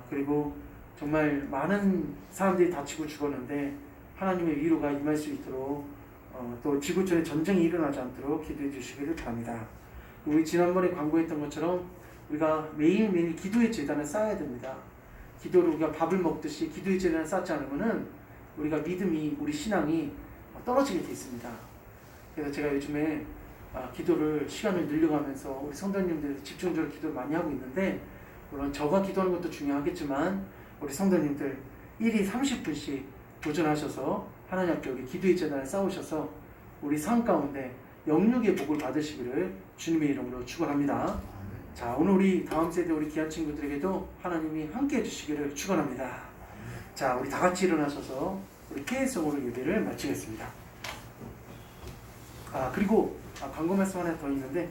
그리고 정말 많은 사람들이 다치고 죽었는데 하나님의 위로가 임할 수 있도록 또 지구촌에 전쟁이 일어나지 않도록 기도해 주시기를 바랍니다. 우리 지난번에 광고했던 것처럼 우리가 매일매일 기도의 재단을 쌓아야 됩니다. 기도로 우리가 밥을 먹듯이 기도의 재단을 쌓지 않으면은 우리가 믿음이, 우리 신앙이 떨어지게 돼 있습니다. 그래서 제가 요즘에 기도를 시간을 늘려가면서 우리 성도님들 집중적으로 기도를 많이 하고 있는데, 물론 저가 기도하는 것도 중요하겠지만 우리 성도님들 1일 30분씩 도전하셔서 하나님 앞에 우리 기도의 재단을 쌓으셔서 우리 삶 가운데 영육의 복을 받으시기를 주님의 이름으로 축원합니다. 자, 오늘 우리 다음 세대 우리 귀한 친구들에게도 하나님이 함께 해주시기를 축원합니다. 자, 우리 다 같이 일어나셔서 우리 KS성으로 예배를 마치겠습니다. 그리고 광고 말씀 하나 더 있는데,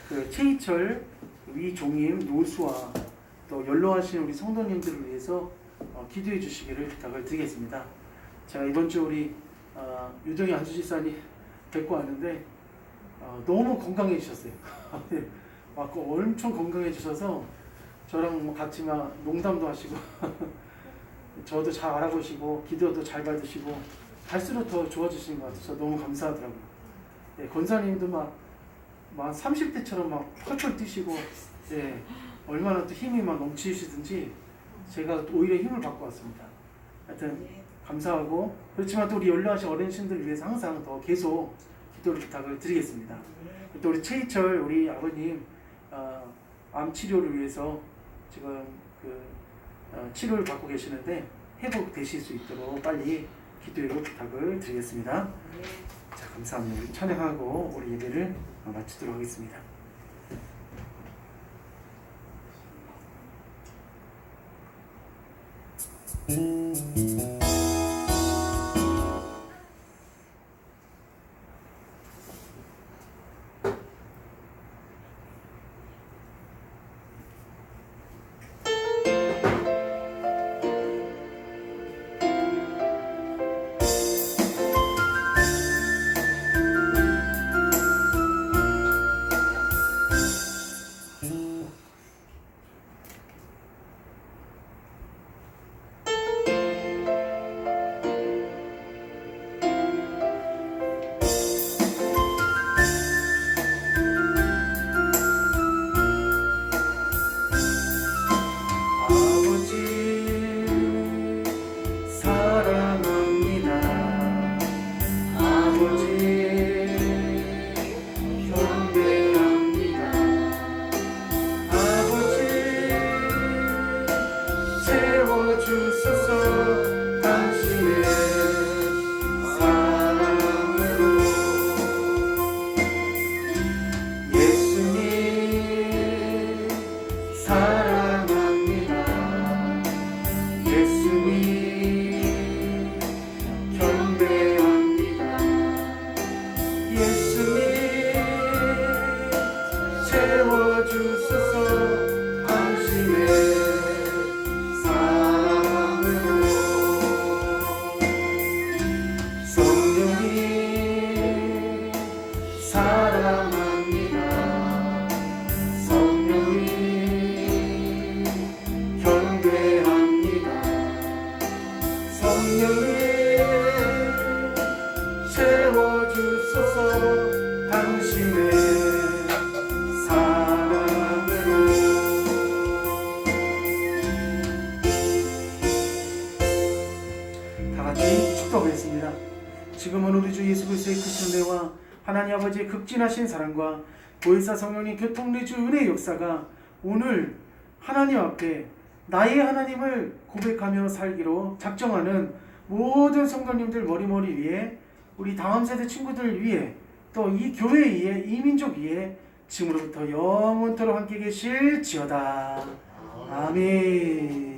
그 최희철 위종임 노수와 또 연로하신 우리 성도님들을 위해서 기도해 주시기를 부탁을 드리겠습니다. 제가 이번 주 우리 유정희 안수지사님 뵙고 왔는데 너무 건강해지셨어요. 엄청 건강해지셔서 저랑 같이 막 농담도 하시고 저도 잘 알아보시고 기도도 잘 받으시고 갈수록 더 좋아지시는 것 같아서 너무 감사하더라고요. 네, 권사님도 막 30대처럼 막 펄펄 뛰시고, 네, 얼마나 또 힘이 막 넘치시든지 제가 오히려 힘을 받고 왔습니다. 하여튼 감사하고, 그렇지만 또 우리 연로하신 어르신들을 위해서 항상 더 계속 기도를 부탁을 드리겠습니다. 또 우리 최희철 우리 아버님 암 치료를 위해서 지금 치료를 받고 계시는데 회복되실 수 있도록 빨리 기도로 부탁을 드리겠습니다. 자, 감사합니다. 우리 찬양하고 우리 예배를 마치도록 하겠습니다. 기도합니다. 지금은 우리 주 예수 그리스도의 크신 은혜와 하나님 아버지의 극진하신 사랑과 보혜사 성령의 교통내주 은혜의 역사가 오늘 하나님 앞에 나의 하나님을 고백하며 살기로 작정하는 모든 성도님들 머리머리 위에 우리 다음 세대 친구들 위에 또 이 교회 위에 이 민족 위에 지금으로부터 영원토록 함께 계실지어다. 아멘.